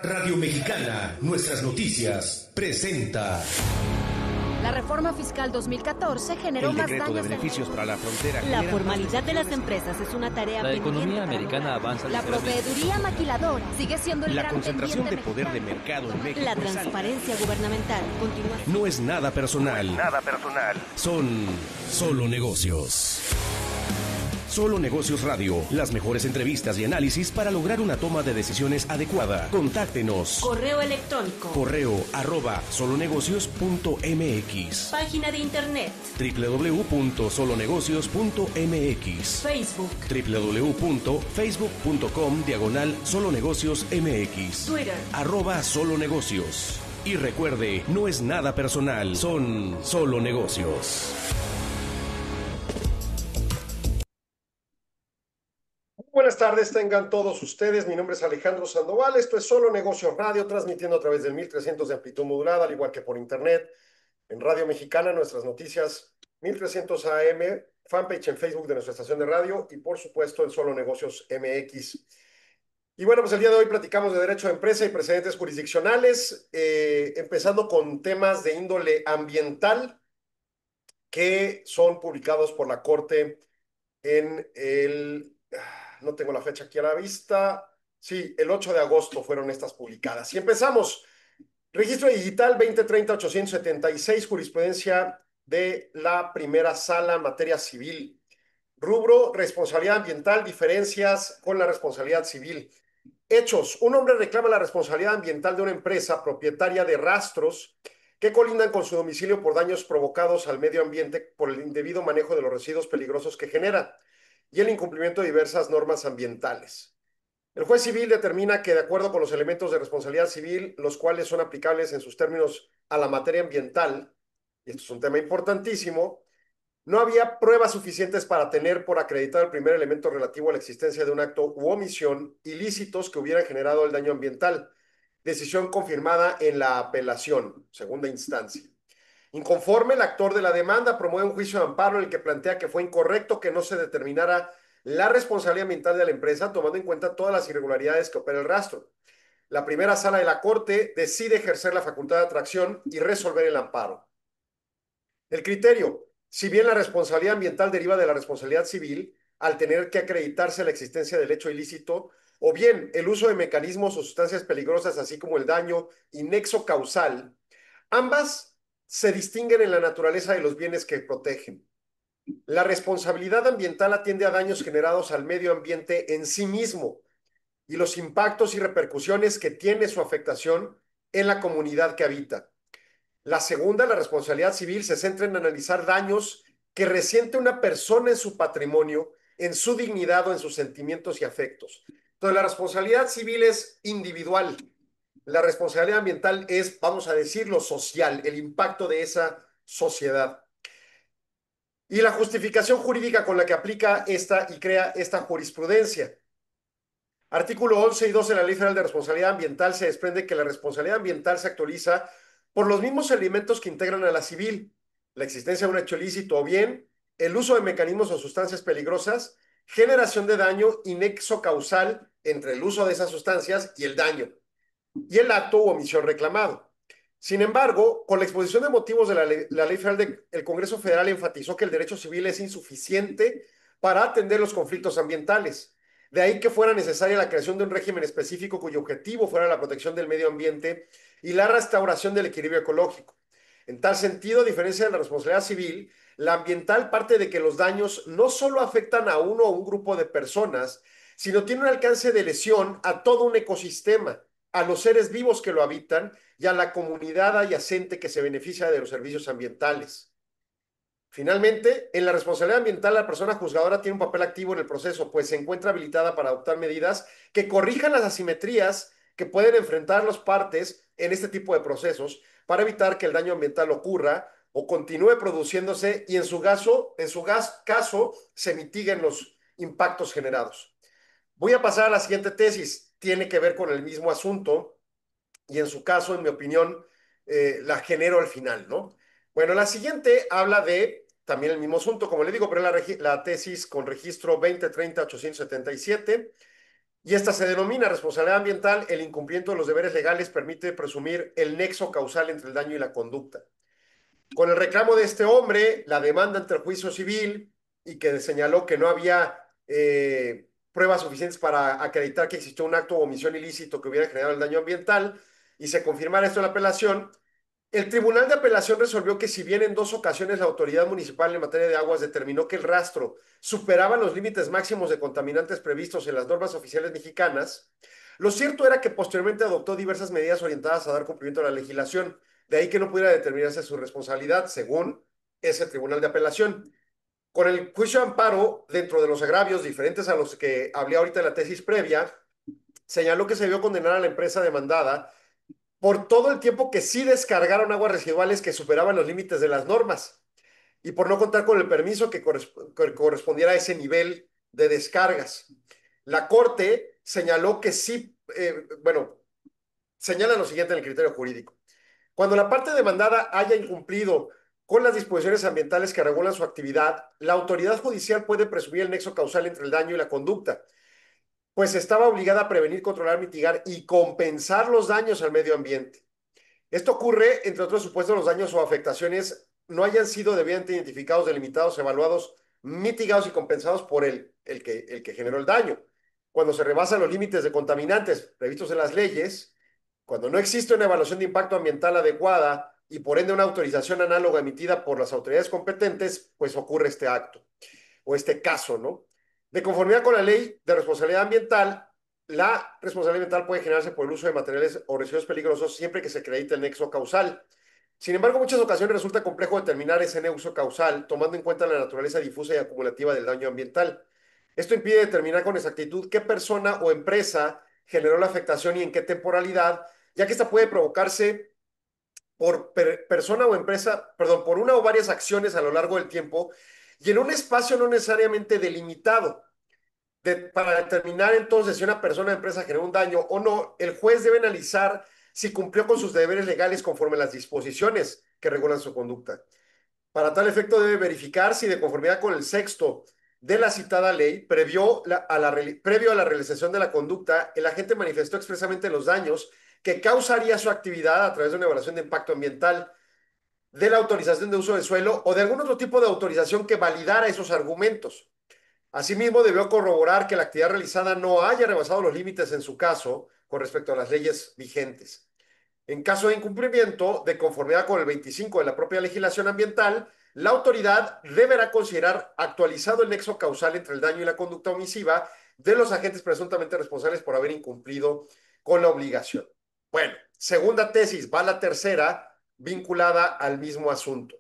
Radio Mexicana, nuestras noticias, presenta. La reforma fiscal 2014 generó el más decreto daños de beneficios para la frontera. La formalidad de las empresas es una tarea La pendiente economía para americana lograr. avanza. La proveeduría maquiladora sigue siendo el La gran concentración de pendiente poder de mexicano. mercado en México. La transparencia gubernamental continúa. No es nada personal. Nada personal. Son solo negocios. Solo Negocios Radio. Las mejores entrevistas y análisis para lograr una toma de decisiones adecuada. Contáctenos. Correo electrónico. Correo@solonegocios.mx. Página de internet. www.solonegocios.mx. Facebook. www.facebook.com/solonegociosmx. Twitter. @solonegocios. Y recuerde, no es nada personal, son solo negocios. Buenas tardes, tengan todos ustedes. Mi nombre es Alejandro Sandoval. Esto es Solo Negocios Radio, transmitiendo a través del 1300 de amplitud modulada, al igual que por internet, en Radio Mexicana, nuestras noticias 1300 AM, fanpage en Facebook de nuestra estación de radio y, por supuesto, en Solo Negocios MX. Y bueno, pues el día de hoy platicamos de derecho de empresa y precedentes jurisdiccionales, empezando con temas de índole ambiental que son publicados por la Corte en no tengo la fecha aquí a la vista. Sí, el 8 de agosto fueron estas publicadas. Y empezamos. Registro Digital 2030-876, jurisprudencia de la primera sala, materia civil. Rubro, responsabilidad ambiental, diferencias con la responsabilidad civil. Hechos. Un hombre reclama la responsabilidad ambiental de una empresa propietaria de rastros que colindan con su domicilio por daños provocados al medio ambiente por el indebido manejo de los residuos peligrosos que genera y el incumplimiento de diversas normas ambientales. El juez civil determina que, de acuerdo con los elementos de responsabilidad civil, los cuales son aplicables en sus términos a la materia ambiental, y esto es un tema importantísimo, no había pruebas suficientes para tener por acreditado el primer elemento relativo a la existencia de un acto u omisión ilícitos que hubieran generado el daño ambiental. Decisión confirmada en la apelación, segunda instancia. Inconforme, el actor de la demanda promueve un juicio de amparo en el que plantea que fue incorrecto que no se determinara la responsabilidad ambiental de la empresa, tomando en cuenta todas las irregularidades que opera el rastro. La primera sala de la Corte decide ejercer la facultad de atracción y resolver el amparo. El criterio: si bien la responsabilidad ambiental deriva de la responsabilidad civil, al tener que acreditarse la existencia del hecho ilícito, o bien el uso de mecanismos o sustancias peligrosas, así como el daño y nexo causal, ambas se distinguen en la naturaleza de los bienes que protegen. La responsabilidad ambiental atiende a daños generados al medio ambiente en sí mismo y los impactos y repercusiones que tiene su afectación en la comunidad que habita. La segunda, la responsabilidad civil, se centra en analizar daños que resiente una persona en su patrimonio, en su dignidad o en sus sentimientos y afectos. Entonces, la responsabilidad civil es individual. La responsabilidad ambiental es, vamos a decirlo, social, el impacto de esa sociedad. Y la justificación jurídica con la que aplica esta y crea esta jurisprudencia. Artículo 11 y 12 de la Ley Federal de Responsabilidad Ambiental se desprende que la responsabilidad ambiental se actualiza por los mismos elementos que integran a la civil: la existencia de un hecho ilícito o bien el uso de mecanismos o sustancias peligrosas, generación de daño y nexo causal entre el uso de esas sustancias y el daño, y el acto u omisión reclamado. Sin embargo, con la exposición de motivos de la Ley Federal, el Congreso Federal enfatizó que el derecho civil es insuficiente para atender los conflictos ambientales. De ahí que fuera necesaria la creación de un régimen específico cuyo objetivo fuera la protección del medio ambiente y la restauración del equilibrio ecológico. En tal sentido, a diferencia de la responsabilidad civil, la ambiental parte de que los daños no solo afectan a uno o un grupo de personas, sino tiene un alcance de lesión a todo un ecosistema, a los seres vivos que lo habitan y a la comunidad adyacente que se beneficia de los servicios ambientales. Finalmente, en la responsabilidad ambiental, la persona juzgadora tiene un papel activo en el proceso, pues se encuentra habilitada para adoptar medidas que corrijan las asimetrías que pueden enfrentar las partes en este tipo de procesos para evitar que el daño ambiental ocurra o continúe produciéndose y en su caso se mitiguen los impactos generados. Voy a pasar a la siguiente tesis. Tiene que ver con el mismo asunto y en su caso, en mi opinión, la genero al final, ¿no? Bueno, la siguiente habla de también el mismo asunto, como le digo, pero la tesis con registro 2030-877. Y esta se denomina responsabilidad ambiental. El incumplimiento de los deberes legales permite presumir el nexo causal entre el daño y la conducta. Con el reclamo de este hombre, la demanda ante el juicio civil y que señaló que no había pruebas suficientes para acreditar que existió un acto o omisión ilícito que hubiera generado el daño ambiental y se confirmara esto en la apelación, el Tribunal de Apelación resolvió que si bien en 2 ocasiones la autoridad municipal en materia de aguas determinó que el rastro superaba los límites máximos de contaminantes previstos en las normas oficiales mexicanas, lo cierto era que posteriormente adoptó diversas medidas orientadas a dar cumplimiento a la legislación, de ahí que no pudiera determinarse su responsabilidad según ese Tribunal de Apelación. Con el juicio de amparo, dentro de los agravios diferentes a los que hablé ahorita en la tesis previa, señaló que se debió condenar a la empresa demandada por todo el tiempo que sí descargaron aguas residuales que superaban los límites de las normas y por no contar con el permiso que correspondiera a ese nivel de descargas. La Corte señaló que sí, señala lo siguiente en el criterio jurídico. Cuando la parte demandada haya incumplido con las disposiciones ambientales que regulan su actividad, la autoridad judicial puede presumir el nexo causal entre el daño y la conducta, pues estaba obligada a prevenir, controlar, mitigar y compensar los daños al medio ambiente. Esto ocurre, entre otros supuestos, los daños o afectaciones no hayan sido debidamente identificados, delimitados, evaluados, mitigados y compensados por el que generó el daño. Cuando se rebasan los límites de contaminantes previstos en las leyes, cuando no existe una evaluación de impacto ambiental adecuada y por ende una autorización análoga emitida por las autoridades competentes, pues ocurre este acto o este caso, ¿no? De conformidad con la ley de responsabilidad ambiental, la responsabilidad ambiental puede generarse por el uso de materiales o residuos peligrosos siempre que se acredite el nexo causal. Sin embargo, en muchas ocasiones resulta complejo determinar ese nexo causal, tomando en cuenta la naturaleza difusa y acumulativa del daño ambiental. Esto impide determinar con exactitud qué persona o empresa generó la afectación y en qué temporalidad, ya que esta puede provocarse por persona o empresa, perdón, por una o varias acciones a lo largo del tiempo y en un espacio no necesariamente delimitado. Para determinar entonces si una persona o empresa generó un daño o no, el juez debe analizar si cumplió con sus deberes legales conforme a las disposiciones que regulan su conducta. Para tal efecto debe verificar si de conformidad con el sexto de la citada ley, previo a la realización de la conducta, el agente manifestó expresamente los daños que causaría su actividad a través de una evaluación de impacto ambiental, de la autorización de uso de suelo o de algún otro tipo de autorización que validara esos argumentos. Asimismo, debió corroborar que la actividad realizada no haya rebasado los límites en su caso con respecto a las leyes vigentes. En caso de incumplimiento, de conformidad con el 25 de la propia legislación ambiental, la autoridad deberá considerar actualizado el nexo causal entre el daño y la conducta omisiva de los agentes presuntamente responsables por haber incumplido con la obligación. Bueno, segunda tesis, va la tercera vinculada al mismo asunto.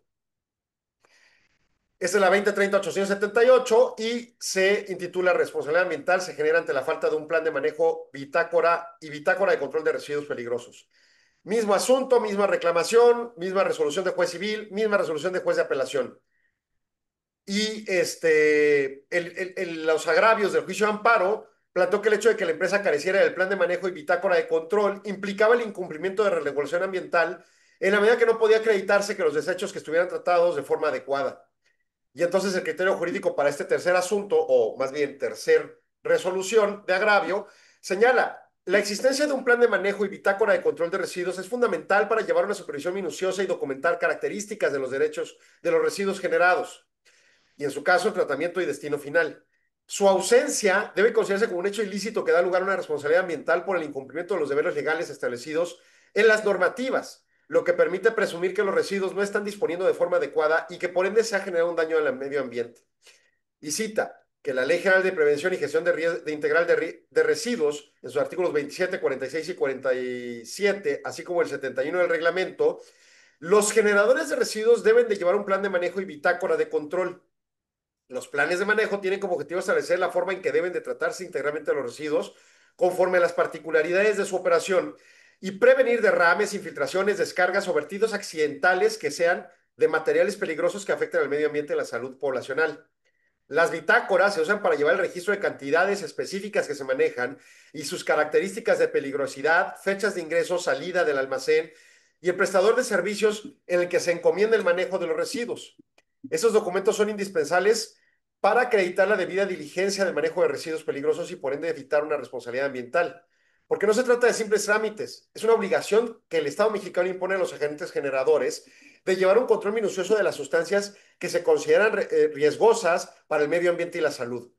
Esta es la 2030-878 y se intitula Responsabilidad ambiental se genera ante la falta de un plan de manejo bitácora y bitácora de control de residuos peligrosos. Mismo asunto, misma reclamación, misma resolución de juez civil, misma resolución de juez de apelación. Y los agravios del juicio de amparo planteó que el hecho de que la empresa careciera del plan de manejo y bitácora de control implicaba el incumplimiento de regulación ambiental en la medida que no podía acreditarse que los desechos que estuvieran tratados de forma adecuada. Y entonces el criterio jurídico para este tercer asunto, o más bien tercer resolución de agravio, señala la existencia de un plan de manejo y bitácora de control de residuos es fundamental para llevar una supervisión minuciosa y documentar características de los derechos de los residuos generados, y en su caso el tratamiento y destino final. Su ausencia debe considerarse como un hecho ilícito que da lugar a una responsabilidad ambiental por el incumplimiento de los deberes legales establecidos en las normativas, lo que permite presumir que los residuos no están disponiendo de forma adecuada y que por ende se ha generado un daño al medio ambiente. Y cita que la Ley General de Prevención y Gestión Integral de Residuos, en sus artículos 27, 46 y 47, así como el 71 del reglamento, los generadores de residuos deben de llevar un plan de manejo y bitácora de control. Los planes de manejo tienen como objetivo establecer la forma en que deben de tratarse integralmente los residuos conforme a las particularidades de su operación y prevenir derrames, infiltraciones, descargas o vertidos accidentales que sean de materiales peligrosos que afecten al medio ambiente y la salud poblacional. Las bitácoras se usan para llevar el registro de cantidades específicas que se manejan y sus características de peligrosidad, fechas de ingreso, salida del almacén y el prestador de servicios en el que se encomienda el manejo de los residuos. Esos documentos son indispensables para acreditar la debida diligencia del manejo de residuos peligrosos y por ende evitar una responsabilidad ambiental. Porque no se trata de simples trámites, es una obligación que el Estado mexicano impone a los agentes generadores de llevar un control minucioso de las sustancias que se consideran riesgosas para el medio ambiente y la salud.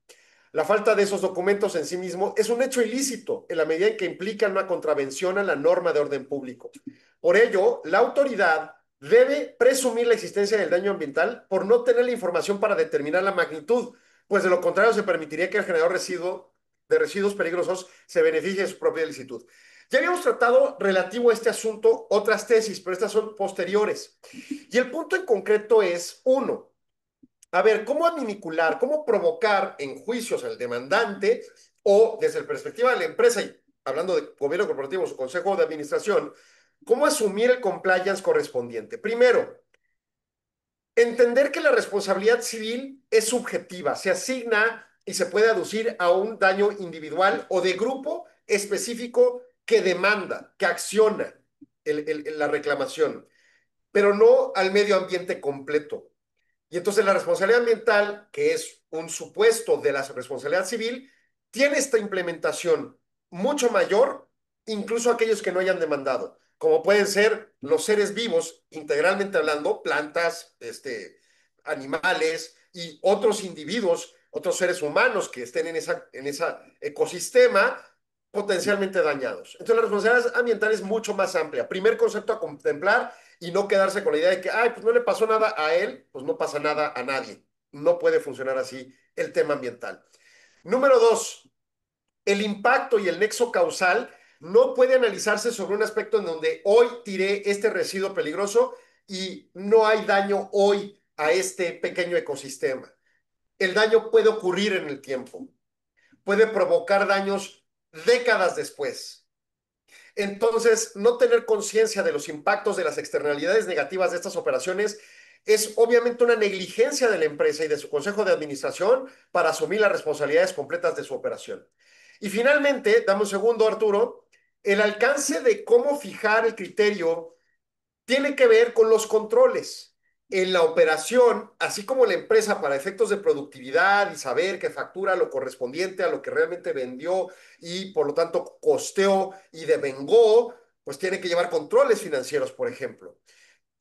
La falta de esos documentos en sí mismo es un hecho ilícito en la medida en que implican una contravención a la norma de orden público. Por ello, la autoridad debe presumir la existencia del daño ambiental por no tener la información para determinar la magnitud, pues de lo contrario se permitiría que el generador de residuos peligrosos se beneficie de su propia licitud. Ya habíamos tratado relativo a este asunto otras tesis, pero estas son posteriores. Y el punto en concreto es, uno, a ver, ¿cómo adminicular, cómo provocar en juicios al demandante o desde la perspectiva de la empresa, y hablando de gobierno corporativo, su consejo de administración, cómo asumir el compliance correspondiente? Primero, entender que la responsabilidad civil es subjetiva, se asigna y se puede aducir a un daño individual o de grupo específico que demanda, que acciona la reclamación, pero no al medio ambiente completo. Y entonces la responsabilidad ambiental, que es un supuesto de la responsabilidad civil, tiene esta implementación mucho mayor, incluso aquellos que no hayan demandado, como pueden ser los seres vivos, integralmente hablando, plantas, animales y otros individuos, otros seres humanos que estén en ese ecosistema potencialmente dañados. Entonces la responsabilidad ambiental es mucho más amplia. Primer concepto a contemplar y no quedarse con la idea de que, ay, pues no le pasó nada a él, pues no pasa nada a nadie. No puede funcionar así el tema ambiental. Número dos, el impacto y el nexo causal no puede analizarse sobre un aspecto en donde hoy tiré este residuo peligroso y no hay daño hoy a este pequeño ecosistema. El daño puede ocurrir en el tiempo, puede provocar daños décadas después. Entonces, no tener conciencia de los impactos de las externalidades negativas de estas operaciones es obviamente una negligencia de la empresa y de su consejo de administración para asumir las responsabilidades completas de su operación. Y finalmente, dame un segundo, Arturo, el alcance de cómo fijar el criterio tiene que ver con los controles en la operación, así como la empresa para efectos de productividad y saber que factura lo correspondiente a lo que realmente vendió y por lo tanto costeó y devengó, pues tiene que llevar controles financieros, por ejemplo.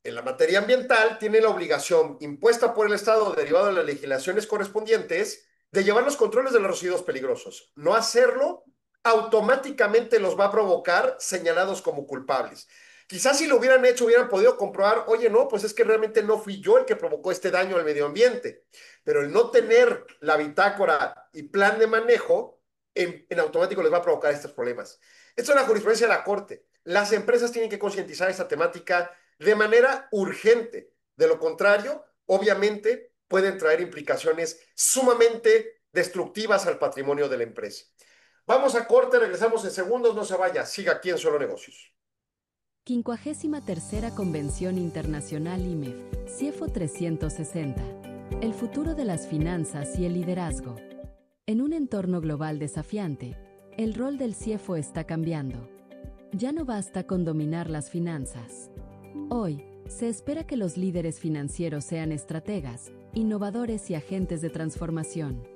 En la materia ambiental tiene la obligación impuesta por el Estado derivado de las legislaciones correspondientes de llevar los controles de los residuos peligrosos. No hacerlo automáticamente los va a provocar señalados como culpables. Quizás si lo hubieran hecho, hubieran podido comprobar, oye, no, pues es que realmente no fui yo el que provocó este daño al medio ambiente. Pero el no tener la bitácora y plan de manejo, en automático les va a provocar estos problemas. Esto es la jurisprudencia de la Corte. Las empresas tienen que concientizar esta temática de manera urgente. De lo contrario, obviamente, pueden traer implicaciones sumamente destructivas al patrimonio de la empresa. Vamos a corte, regresamos en segundos, no se vaya, siga aquí en Solo Negocios. 53ª Convención Internacional IMEF, CIEFO 360. El futuro de las finanzas y el liderazgo. En un entorno global desafiante, el rol del CIEFO está cambiando. Ya no basta con dominar las finanzas. Hoy, se espera que los líderes financieros sean estrategas, innovadores y agentes de transformación.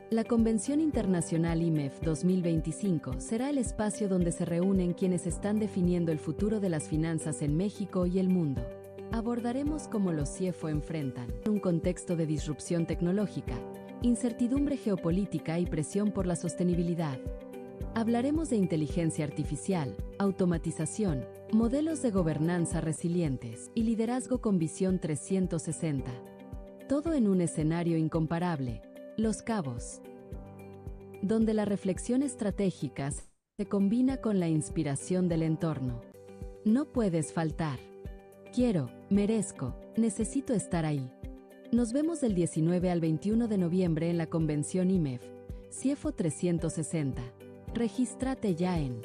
La Convención Internacional IMEF 2025 será el espacio donde se reúnen quienes están definiendo el futuro de las finanzas en México y el mundo. Abordaremos cómo los CIEFO enfrentan un contexto de disrupción tecnológica, incertidumbre geopolítica y presión por la sostenibilidad. Hablaremos de inteligencia artificial, automatización, modelos de gobernanza resilientes y liderazgo con visión 360. Todo en un escenario incomparable, Los Cabos, donde la reflexión estratégica se combina con la inspiración del entorno. No puedes faltar. Quiero, merezco, necesito estar ahí. Nos vemos del 19 al 21 de noviembre en la Convención IMEF, CIEFO 360. Regístrate ya en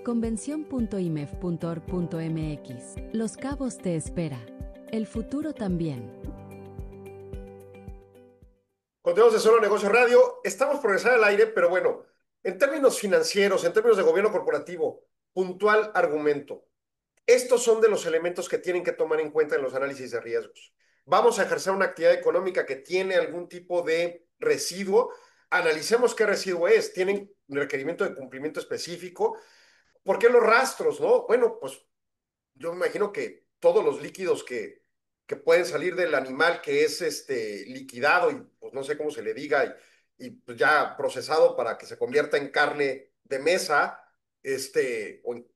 convención.imef.org.mx. Los Cabos te espera. El futuro también. Continuamos de Solo Negocio Radio. Estamos progresando al aire, pero bueno, en términos financieros, en términos de gobierno corporativo, puntual argumento. Estos son de los elementos que tienen que tomar en cuenta en los análisis de riesgos. Vamos a ejercer una actividad económica que tiene algún tipo de residuo, analicemos qué residuo es. Tienen un requerimiento de cumplimiento específico. ¿Por qué los rastros, no? Bueno, pues yo me imagino que todos los líquidos que pueden salir del animal que es liquidado y pues no sé cómo se le diga y pues ya procesado para que se convierta en carne de mesa, o en,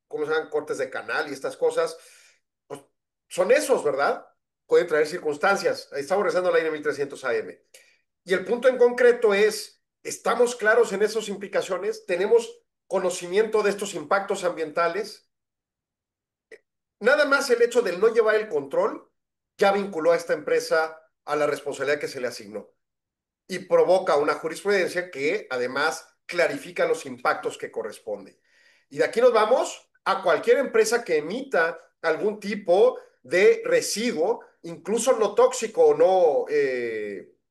¿cómo se llaman? Cortes de canal y estas cosas, pues son esos, ¿verdad? Pueden traer circunstancias. Estamos rezando la línea 1300 AM. Y el punto en concreto es, ¿estamos claros en esas implicaciones? ¿Tenemos conocimiento de estos impactos ambientales? Nada más el hecho de no llevar el control ya vinculó a esta empresa a la responsabilidad que se le asignó y provoca una jurisprudencia que además clarifica los impactos que corresponden. Y de aquí nos vamos a cualquier empresa que emita algún tipo de residuo, incluso no tóxico o no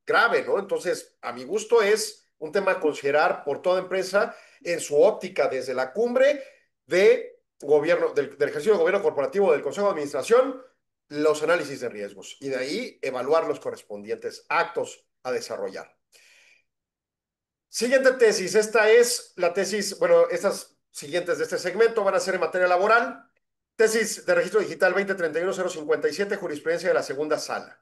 grave, ¿no? Entonces, a mi gusto es un tema a considerar por toda empresa en su óptica desde la cumbre de gobierno, del ejercicio de gobierno corporativo del Consejo de Administración, los análisis de riesgos y de ahí evaluar los correspondientes actos a desarrollar. Siguiente tesis. Esta es la tesis, bueno, estas siguientes de este segmento van a ser en materia laboral. Tesis de registro digital 2031-057, jurisprudencia de la segunda sala.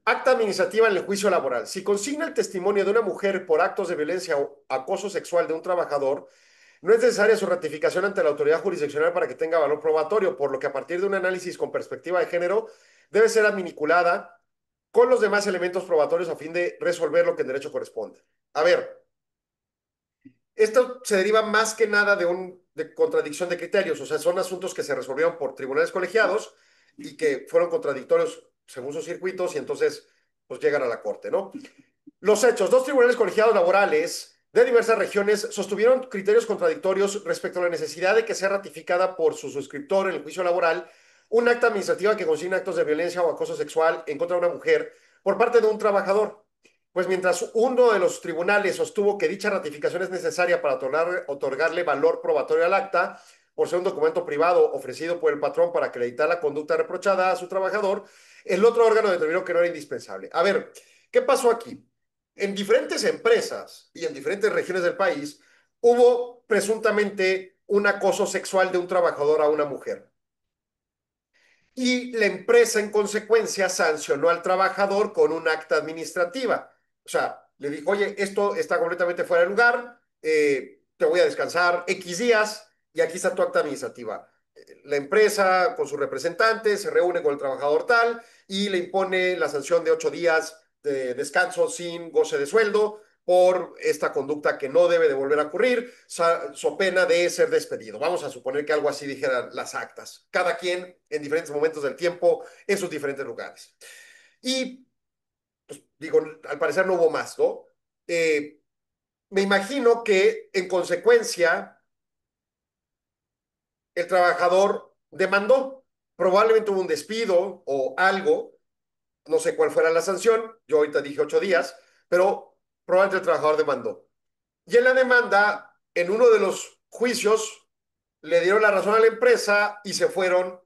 Acta administrativa en el juicio laboral. Si consigna el testimonio de una mujer por actos de violencia o acoso sexual de un trabajador, no es necesaria su ratificación ante la autoridad jurisdiccional para que tenga valor probatorio, por lo que a partir de un análisis con perspectiva de género, debe ser adminiculada con los demás elementos probatorios a fin de resolver lo que en derecho corresponde. A ver, esto se deriva más que nada de contradicción de criterios, o sea, son asuntos que se resolvieron por tribunales colegiados y que fueron contradictorios según sus circuitos y entonces pues llegan a la corte, ¿no? Los hechos. Dos tribunales colegiados laborales de diversas regiones sostuvieron criterios contradictorios respecto a la necesidad de que sea ratificada por su suscriptor en el juicio laboral un acta administrativa que consigna actos de violencia o acoso sexual en contra de una mujer por parte de un trabajador. Pues mientras uno de los tribunales sostuvo que dicha ratificación es necesaria para otorgarle valor probatorio al acta, por ser un documento privado ofrecido por el patrón para acreditar la conducta reprochada a su trabajador, el otro órgano determinó que no era indispensable. A ver, ¿qué pasó aquí? En diferentes empresas y en diferentes regiones del país hubo presuntamente un acoso sexual de un trabajador a una mujer. Y la empresa en consecuencia sancionó al trabajador con un acta administrativa. O sea, le dijo, oye, esto está completamente fuera de lugar, te voy a descansar X días y aquí está tu acta administrativa. La empresa con su representante se reúne con el trabajador tal y le impone la sanción de 8 días de descanso sin goce de sueldo por esta conducta que no debe de volver a ocurrir, so pena de ser despedido. Vamos a suponer que algo así dijeran las actas. Cada quien en diferentes momentos del tiempo en sus diferentes lugares. Y, pues, digo, al parecer no hubo más, ¿no? Me imagino que en consecuencia el trabajador demandó. Probablemente hubo un despido o algo, no sé cuál fuera la sanción, yo ahorita dije 8 días, pero probablemente el trabajador demandó. Y en la demanda, en uno de los juicios, le dieron la razón a la empresa y se fueron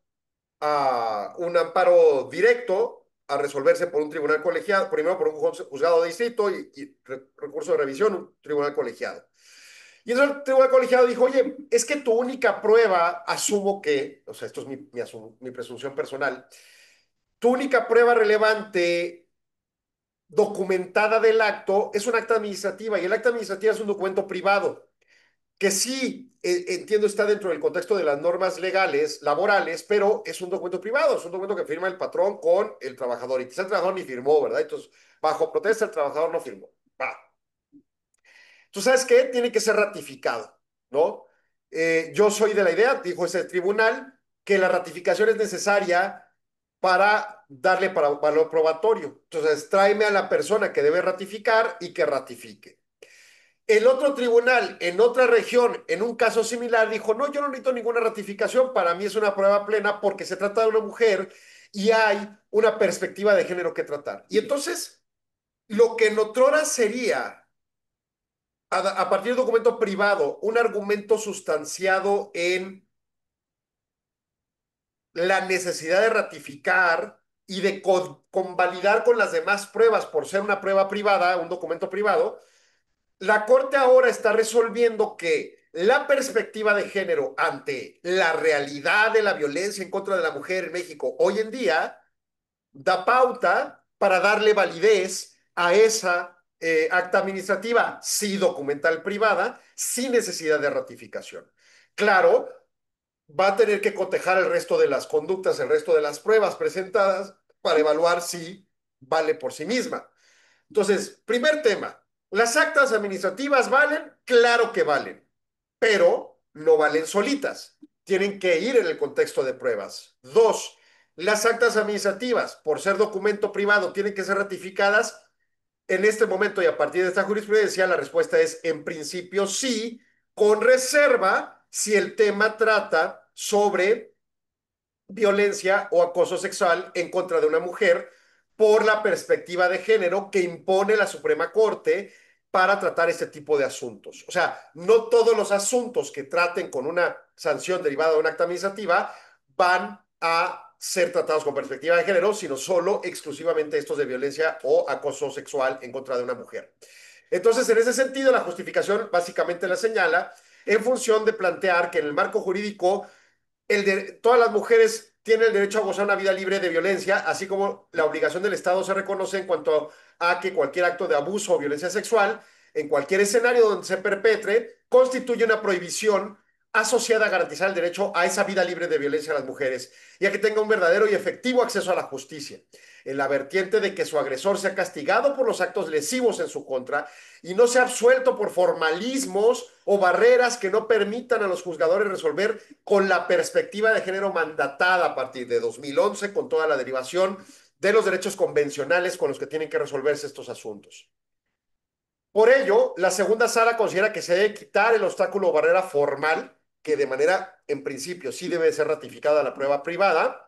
a un amparo directo a resolverse por un tribunal colegiado, primero por un juzgado de distrito y recurso de revisión, un tribunal colegiado. Y entonces el tribunal colegiado dijo, oye, es que tu única prueba, asumo que, o sea, esto es mi presunción personal, tu única prueba relevante documentada del acto es un acta administrativa y el acta administrativa es un documento privado que sí, entiendo, está dentro del contexto de las normas legales, laborales, pero es un documento privado, es un documento que firma el patrón con el trabajador y quizá el trabajador ni firmó, ¿verdad? Entonces, bajo protesta el trabajador no firmó. Va. ¿Tú sabes qué? Tiene que ser ratificado, ¿no? Yo soy de la idea, dijo ese tribunal, que la ratificación es necesaria para darle valor probatorio. Entonces, tráeme a la persona que debe ratificar y que ratifique. El otro tribunal, en otra región, en un caso similar, dijo, no, yo no necesito ninguna ratificación, para mí es una prueba plena porque se trata de una mujer y hay una perspectiva de género que tratar. Y entonces, lo que en otrora sería, a partir de un documento privado, un argumento sustanciado en la necesidad de ratificar y de convalidar con las demás pruebas por ser una prueba privada, un documento privado, la Corte ahora está resolviendo que la perspectiva de género ante la realidad de la violencia en contra de la mujer en México hoy en día da pauta para darle validez a esa acta administrativa, sí documental privada, sin necesidad de ratificación. Claro, va a tener que cotejar el resto de las conductas, el resto de las pruebas presentadas para evaluar si vale por sí misma. Entonces, primer tema, ¿las actas administrativas valen? Claro que valen, pero no valen solitas. Tienen que ir en el contexto de pruebas. Dos, las actas administrativas, por ser documento privado, tienen que ser ratificadas. En este momento y a partir de esta jurisprudencia, la respuesta es en principio sí, con reserva si el tema trata sobre violencia o acoso sexual en contra de una mujer por la perspectiva de género que impone la Suprema Corte para tratar este tipo de asuntos. O sea, no todos los asuntos que traten con una sanción derivada de una acta administrativa van a ser tratados con perspectiva de género, sino solo exclusivamente estos de violencia o acoso sexual en contra de una mujer. Entonces, en ese sentido, la justificación básicamente la señala en función de plantear que en el marco jurídico todas las mujeres tienen el derecho a gozar una vida libre de violencia, así como la obligación del Estado se reconoce en cuanto a que cualquier acto de abuso o violencia sexual, en cualquier escenario donde se perpetre, constituye una prohibición asociada a garantizar el derecho a esa vida libre de violencia a las mujeres y a que tenga un verdadero y efectivo acceso a la justicia, en la vertiente de que su agresor sea castigado por los actos lesivos en su contra y no sea absuelto por formalismos o barreras que no permitan a los juzgadores resolver con la perspectiva de género mandatada a partir de 2011 con toda la derivación de los derechos convencionales con los que tienen que resolverse estos asuntos. Por ello, la segunda sala considera que se debe quitar el obstáculo o barrera formal, que de manera, en principio, sí debe ser ratificada la prueba privada,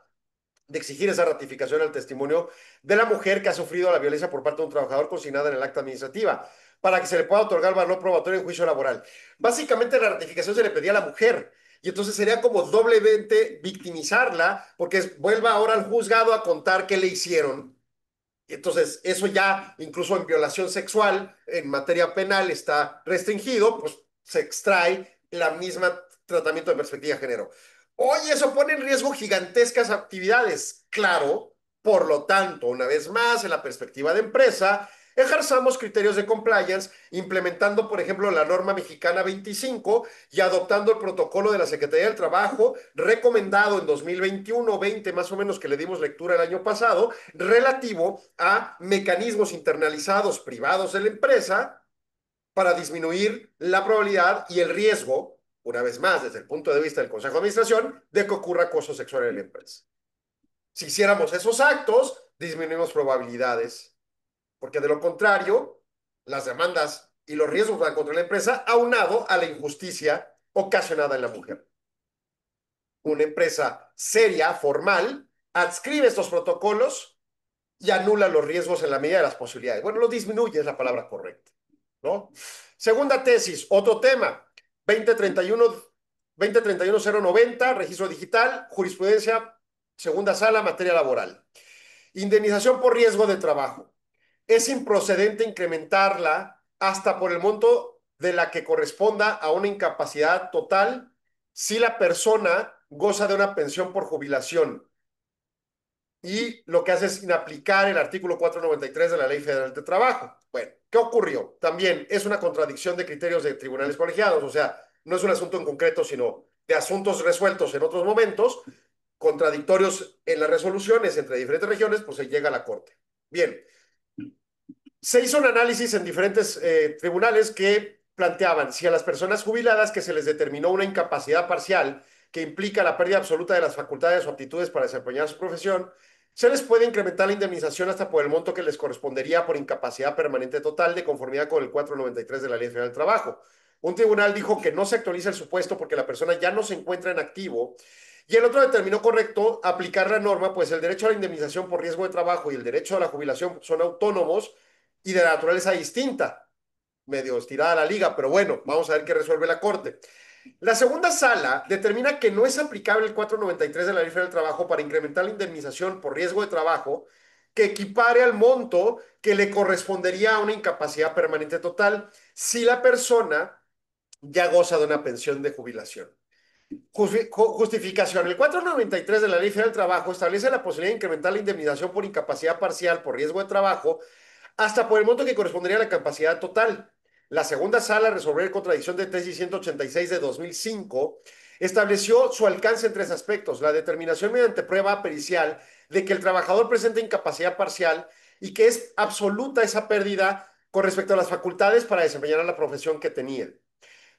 de exigir esa ratificación al testimonio de la mujer que ha sufrido la violencia por parte de un trabajador consignada en el acta administrativa, para que se le pueda otorgar valor probatorio en juicio laboral. Básicamente la ratificación se le pedía a la mujer, y entonces sería como doblemente victimizarla, porque vuelva ahora al juzgado a contar qué le hicieron. Y entonces eso ya, incluso en violación sexual, en materia penal está restringido, pues se extrae la misma tratamiento de perspectiva de género. Oye, eso pone en riesgo gigantescas actividades. Claro, por lo tanto, una vez más, en la perspectiva de empresa, ejerzamos criterios de compliance, implementando, por ejemplo, la norma mexicana 25 y adoptando el protocolo de la Secretaría del Trabajo, recomendado en 2021-20, más o menos, que le dimos lectura el año pasado, relativo a mecanismos internalizados privados de la empresa para disminuir la probabilidad y el riesgo, una vez más, desde el punto de vista del Consejo de Administración, de que ocurra acoso sexual en la empresa. Si hiciéramos esos actos, disminuimos probabilidades, porque de lo contrario, las demandas y los riesgos van contra la empresa, aunado a la injusticia ocasionada en la mujer. Una empresa seria, formal, adscribe estos protocolos y anula los riesgos en la medida de las posibilidades. Bueno, lo disminuye es la palabra correcta, ¿no? Segunda tesis, otro tema, 2031-090, registro digital, jurisprudencia, segunda sala, materia laboral. Indemnización por riesgo de trabajo. Es improcedente incrementarla hasta por el monto de la que corresponda a una incapacidad total si la persona goza de una pensión por jubilación. Y lo que hace es inaplicar el artículo 493 de la Ley Federal de Trabajo. Bueno, ¿qué ocurrió? También es una contradicción de criterios de tribunales colegiados, o sea, no es un asunto en concreto, sino de asuntos resueltos en otros momentos, contradictorios en las resoluciones entre diferentes regiones, pues se llega a la Corte. Bien, se hizo un análisis en diferentes tribunales que planteaban si a las personas jubiladas que se les determinó una incapacidad parcial que implica la pérdida absoluta de las facultades o aptitudes para desempeñar su profesión, se les puede incrementar la indemnización hasta por el monto que les correspondería por incapacidad permanente total de conformidad con el 493 de la Ley Federal del Trabajo. Un tribunal dijo que no se actualiza el supuesto porque la persona ya no se encuentra en activo y el otro determinó correcto aplicar la norma, pues el derecho a la indemnización por riesgo de trabajo y el derecho a la jubilación son autónomos y de naturaleza distinta. Medio estirada la liga, pero bueno, vamos a ver qué resuelve la Corte. La segunda sala determina que no es aplicable el 493 de la Ley Federal del Trabajo para incrementar la indemnización por riesgo de trabajo que equipare al monto que le correspondería a una incapacidad permanente total si la persona ya goza de una pensión de jubilación. Justificación. El 493 de la Ley Federal del Trabajo establece la posibilidad de incrementar la indemnización por incapacidad parcial por riesgo de trabajo hasta por el monto que correspondería a la capacidad total. La segunda sala, al resolver contradicción de tesis 186 de 2005, estableció su alcance en tres aspectos: la determinación mediante prueba pericial de que el trabajador presenta incapacidad parcial y que es absoluta esa pérdida con respecto a las facultades para desempeñar la profesión que tenía.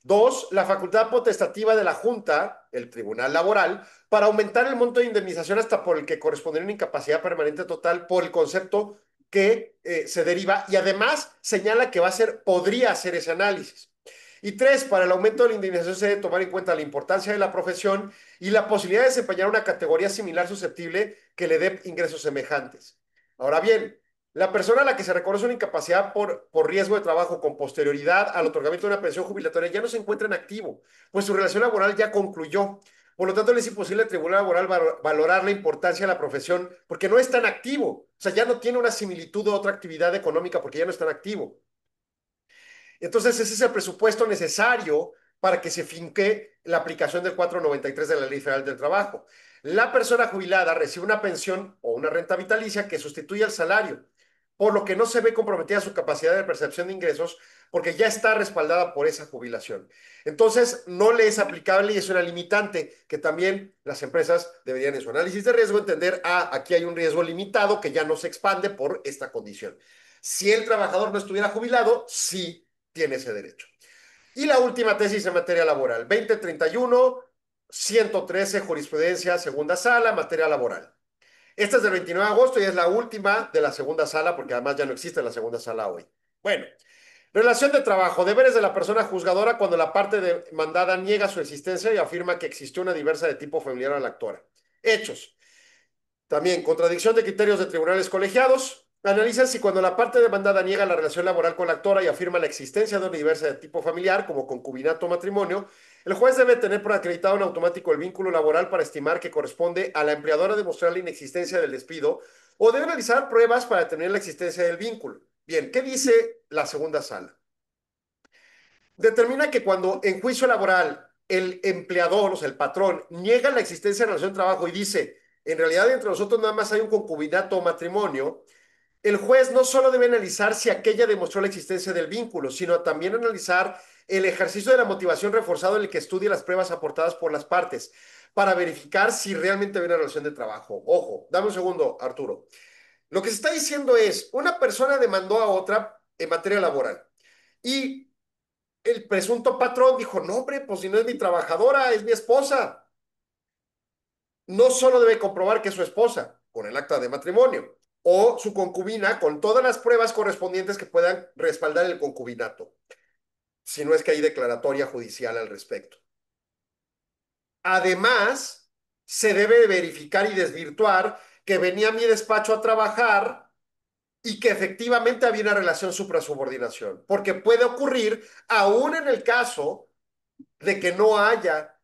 Dos, la facultad potestativa de la Junta, el Tribunal Laboral, para aumentar el monto de indemnización hasta por el que correspondería una incapacidad permanente total por el concepto que se deriva, y además señala que podría hacer ese análisis. Y tres, para el aumento de la indemnización se debe tomar en cuenta la importancia de la profesión y la posibilidad de desempeñar una categoría similar susceptible que le dé ingresos semejantes. Ahora bien, la persona a la que se reconoce una incapacidad por riesgo de trabajo con posterioridad al otorgamiento de una pensión jubilatoria ya no se encuentra en activo, pues su relación laboral ya concluyó. Por lo tanto, le es imposible al Tribunal Laboral valorar la importancia de la profesión porque no está en activo. O sea, ya no tiene una similitud a otra actividad económica porque ya no está en activo. Entonces, ese es el presupuesto necesario para que se finque la aplicación del 493 de la Ley Federal del Trabajo. La persona jubilada recibe una pensión o una renta vitalicia que sustituye al salario, por lo que no se ve comprometida su capacidad de percepción de ingresos porque ya está respaldada por esa jubilación. Entonces, no le es aplicable y es una limitante que también las empresas deberían en su análisis de riesgo entender: aquí hay un riesgo limitado que ya no se expande por esta condición. Si el trabajador no estuviera jubilado, sí tiene ese derecho. Y la última tesis en materia laboral, 2031, 113, jurisprudencia, segunda sala, materia laboral. Esta es del 29 de agosto y es la última de la segunda sala, porque además ya no existe la segunda sala hoy. Bueno, relación de trabajo, deberes de la persona juzgadora cuando la parte demandada niega su existencia y afirma que existió una diversa de tipo familiar a la actora. Hechos. También, contradicción de criterios de tribunales colegiados. Analizan si cuando la parte demandada niega la relación laboral con la actora y afirma la existencia de una diversa de tipo familiar, como concubinato o matrimonio, el juez debe tener por acreditado en automático el vínculo laboral para estimar que corresponde a la empleadora demostrar la inexistencia del despido o debe realizar pruebas para determinar la existencia del vínculo. Bien, ¿qué dice la segunda sala? Determina que cuando en juicio laboral el empleador, o sea, el patrón, niega la existencia de relación de trabajo y dice: en realidad entre nosotros nada más hay un concubinato o matrimonio, el juez no solo debe analizar si aquella demostró la existencia del vínculo, sino también analizar el ejercicio de la motivación reforzado en el que estudie las pruebas aportadas por las partes para verificar si realmente hay una relación de trabajo. Ojo, dame un segundo, Arturo. Lo que se está diciendo es: una persona demandó a otra en materia laboral y el presunto patrón dijo: no, hombre, pues si no es mi trabajadora, es mi esposa. No solo debe comprobar que es su esposa con el acta de matrimonio o su concubina con todas las pruebas correspondientes que puedan respaldar el concubinato, si no es que hay declaratoria judicial al respecto. Además, se debe verificar y desvirtuar que venía a mi despacho a trabajar y que efectivamente había una relación suprasubordinación, porque puede ocurrir aún en el caso de que no haya,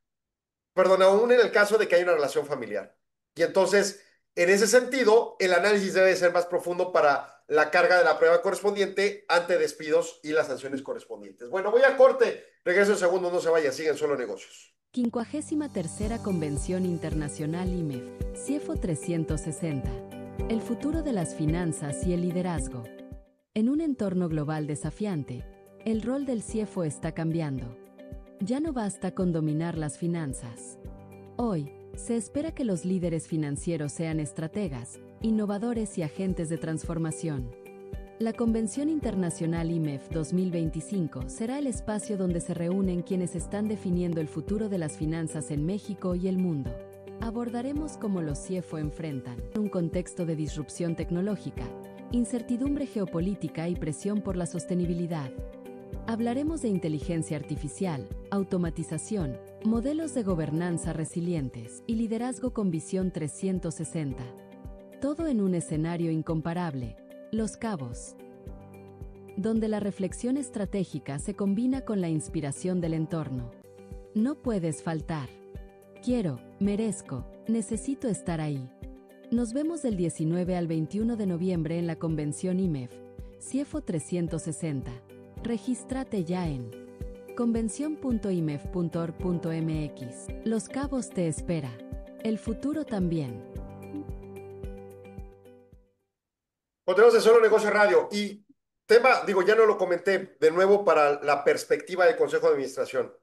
perdón, aún en el caso de que haya una relación familiar. Y entonces, en ese sentido, el análisis debe ser más profundo para la carga de la prueba correspondiente ante despidos y las sanciones correspondientes. Bueno, voy a corte. Regreso en segundo, no se vaya, siguen Solo Negocios. 53ª Convención Internacional IMEF, CIEFO 360. El futuro de las finanzas y el liderazgo. En un entorno global desafiante, el rol del CIEFO está cambiando. Ya no basta con dominar las finanzas. Hoy, se espera que los líderes financieros sean estrategas, innovadores y agentes de transformación. La Convención Internacional IMEF 2025 será el espacio donde se reúnen quienes están definiendo el futuro de las finanzas en México y el mundo. Abordaremos cómo los CIEFO enfrentan un contexto de disrupción tecnológica, incertidumbre geopolítica y presión por la sostenibilidad. Hablaremos de inteligencia artificial, automatización, modelos de gobernanza resilientes y liderazgo con visión 360. Todo en un escenario incomparable, Los Cabos, donde la reflexión estratégica se combina con la inspiración del entorno. No puedes faltar. Quiero, merezco, necesito estar ahí. Nos vemos del 19 al 21 de noviembre en la convención IMEF, CIEFO 360. Regístrate ya en convención.imef.org.mx. Los Cabos te espera. El futuro también. Continuamos en Solo Negocio Radio y tema, ya no lo comenté de nuevo para la perspectiva del Consejo de Administración.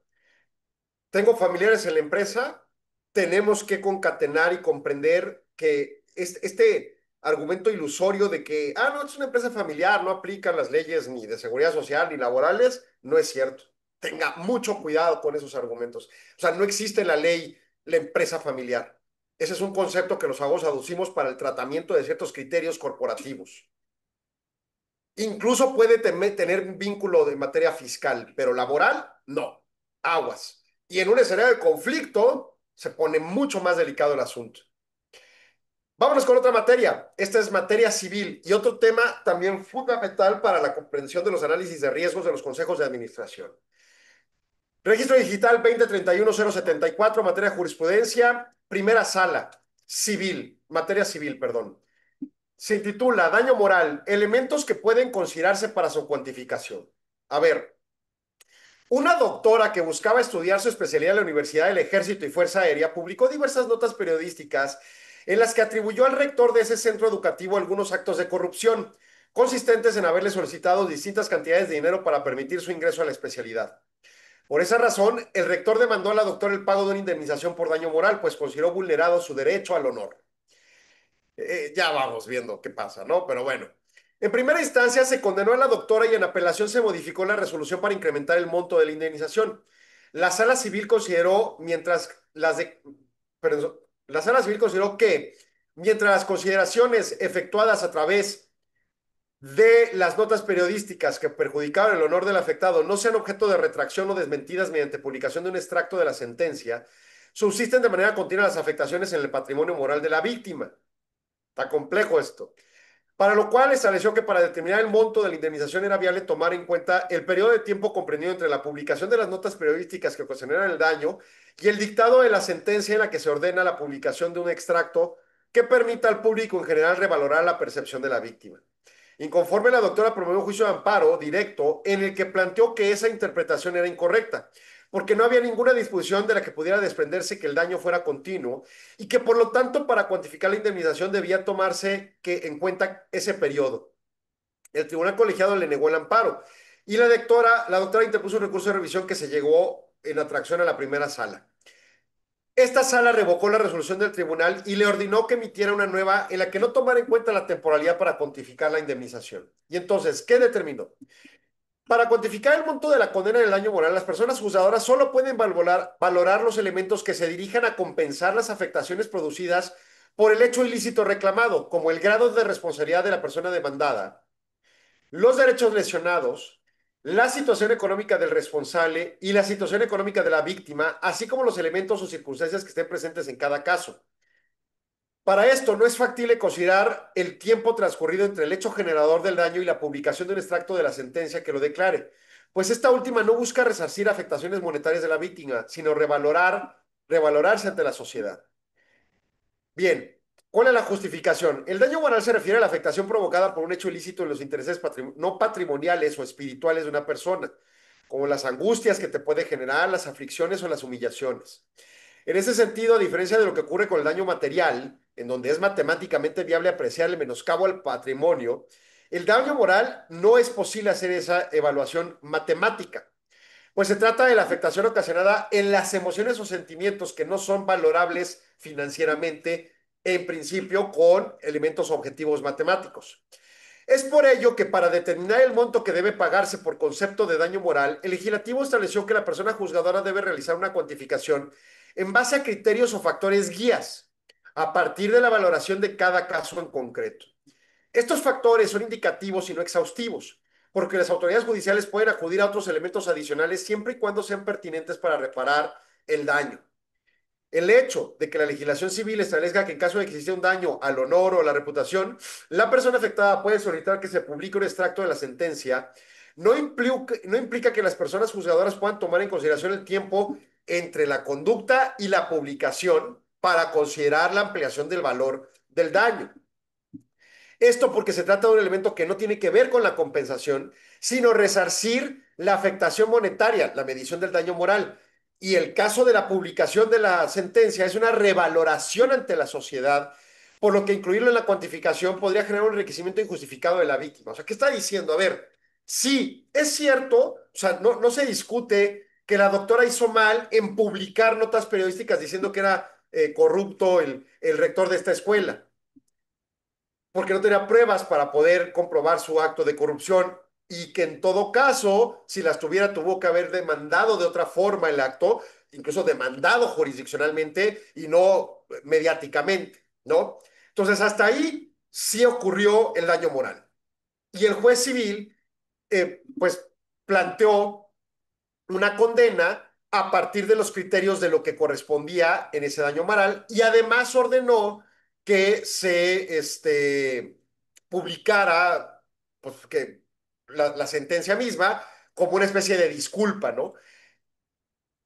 Tengo familiares en la empresa, tenemos que concatenar y comprender que este argumento ilusorio de que, no, es una empresa familiar, no aplican las leyes ni de seguridad social ni laborales, no es cierto. Tenga mucho cuidado con esos argumentos. O sea, no existe en la ley la empresa familiar. Ese es un concepto que los abogados aducimos para el tratamiento de ciertos criterios corporativos. Incluso puede tener un vínculo de materia fiscal, pero laboral, no. Aguas. Y en un escenario de conflicto se pone mucho más delicado el asunto. Vámonos con otra materia. Esta es materia civil y otro tema también fundamental para la comprensión de los análisis de riesgos de los consejos de administración. Registro digital 2031-074, materia de jurisprudencia, primera sala, civil, materia civil, perdón. Se titula Daño moral, elementos que pueden considerarse para su cuantificación. A ver, una doctora que buscaba estudiar su especialidad en la Universidad del Ejército y Fuerza Aérea publicó diversas notas periodísticas en las que atribuyó al rector de ese centro educativo algunos actos de corrupción, consistentes en haberle solicitado distintas cantidades de dinero para permitir su ingreso a la especialidad. Por esa razón, el rector demandó a la doctora el pago de una indemnización por daño moral, pues consideró vulnerado su derecho al honor. Ya vamos viendo qué pasa, ¿no? Pero bueno. En primera instancia se condenó a la doctora y en apelación se modificó la resolución para incrementar el monto de la indemnización. La sala civil consideró, la sala civil consideró que, mientras las consideraciones efectuadas a través de las notas periodísticas que perjudicaron el honor del afectado no sean objeto de retracción o desmentidas mediante publicación de un extracto de la sentencia, subsisten de manera continua las afectaciones en el patrimonio moral de la víctima. Está complejo esto. Para lo cual estableció que para determinar el monto de la indemnización era viable tomar en cuenta el periodo de tiempo comprendido entre la publicación de las notas periodísticas que ocasionaron el daño y el dictado de la sentencia en la que se ordena la publicación de un extracto que permita al público en general revalorar la percepción de la víctima. Inconforme, la doctora promovió un juicio de amparo directo en el que planteó que esa interpretación era incorrecta, porque no había ninguna disposición de la que pudiera desprenderse que el daño fuera continuo y que por lo tanto para cuantificar la indemnización debía tomarse en cuenta ese periodo. El tribunal colegiado le negó el amparo y la doctora interpuso un recurso de revisión que se llegó en atracción a la primera sala. Esta sala revocó la resolución del tribunal y le ordenó que emitiera una nueva en la que no tomara en cuenta la temporalidad para cuantificar la indemnización. Y entonces, ¿qué determinó? Para cuantificar el monto de la condena del daño moral, las personas juzgadoras solo pueden valorar los elementos que se dirijan a compensar las afectaciones producidas por el hecho ilícito reclamado, como el grado de responsabilidad de la persona demandada, los derechos lesionados, la situación económica del responsable y la situación económica de la víctima, así como los elementos o circunstancias que estén presentes en cada caso. Para esto no es factible considerar el tiempo transcurrido entre el hecho generador del daño y la publicación de un extracto de la sentencia que lo declare, pues esta última no busca resarcir afectaciones monetarias de la víctima, sino revalorarse ante la sociedad. Bien, ¿cuál es la justificación? El daño moral se refiere a la afectación provocada por un hecho ilícito en los intereses no patrimoniales o espirituales de una persona, como las angustias que te puede generar, las aflicciones o las humillaciones. En ese sentido, a diferencia de lo que ocurre con el daño material, en donde es matemáticamente viable apreciar el menoscabo al patrimonio, el daño moral no es posible hacer esa evaluación matemática, pues se trata de la afectación ocasionada en las emociones o sentimientos que no son valorables financieramente, en principio con elementos objetivos matemáticos. Es por ello que para determinar el monto que debe pagarse por concepto de daño moral, el legislativo estableció que la persona juzgadora debe realizar una cuantificación en base a criterios o factores guías, a partir de la valoración de cada caso en concreto. Estos factores son indicativos y no exhaustivos, porque las autoridades judiciales pueden acudir a otros elementos adicionales siempre y cuando sean pertinentes para reparar el daño. El hecho de que la legislación civil establezca que en caso de que exista un daño al honor o a la reputación, la persona afectada puede solicitar que se publique un extracto de la sentencia, no implica que las personas juzgadoras puedan tomar en consideración el tiempo entre la conducta y la publicación para considerar la ampliación del valor del daño. Esto porque se trata de un elemento que no tiene que ver con la compensación, sino resarcir la afectación monetaria, la medición del daño moral. Y el caso de la publicación de la sentencia es una revaloración ante la sociedad, por lo que incluirlo en la cuantificación podría generar un enriquecimiento injustificado de la víctima. O sea, ¿qué está diciendo? A ver, sí, es cierto, o sea, no se discute que la doctora hizo mal en publicar notas periodísticas diciendo que era corrupto el rector de esta escuela porque no tenía pruebas para poder comprobar su acto de corrupción y que en todo caso, si las tuviera, tuvo que haber demandado de otra forma el acto, incluso demandado jurisdiccionalmente y no mediáticamente, ¿no? Entonces, hasta ahí sí ocurrió el daño moral. Y el juez civil, pues, planteó una condena a partir de los criterios de lo que correspondía en ese daño moral y además ordenó que se publicara pues, que la sentencia misma como una especie de disculpa, ¿no?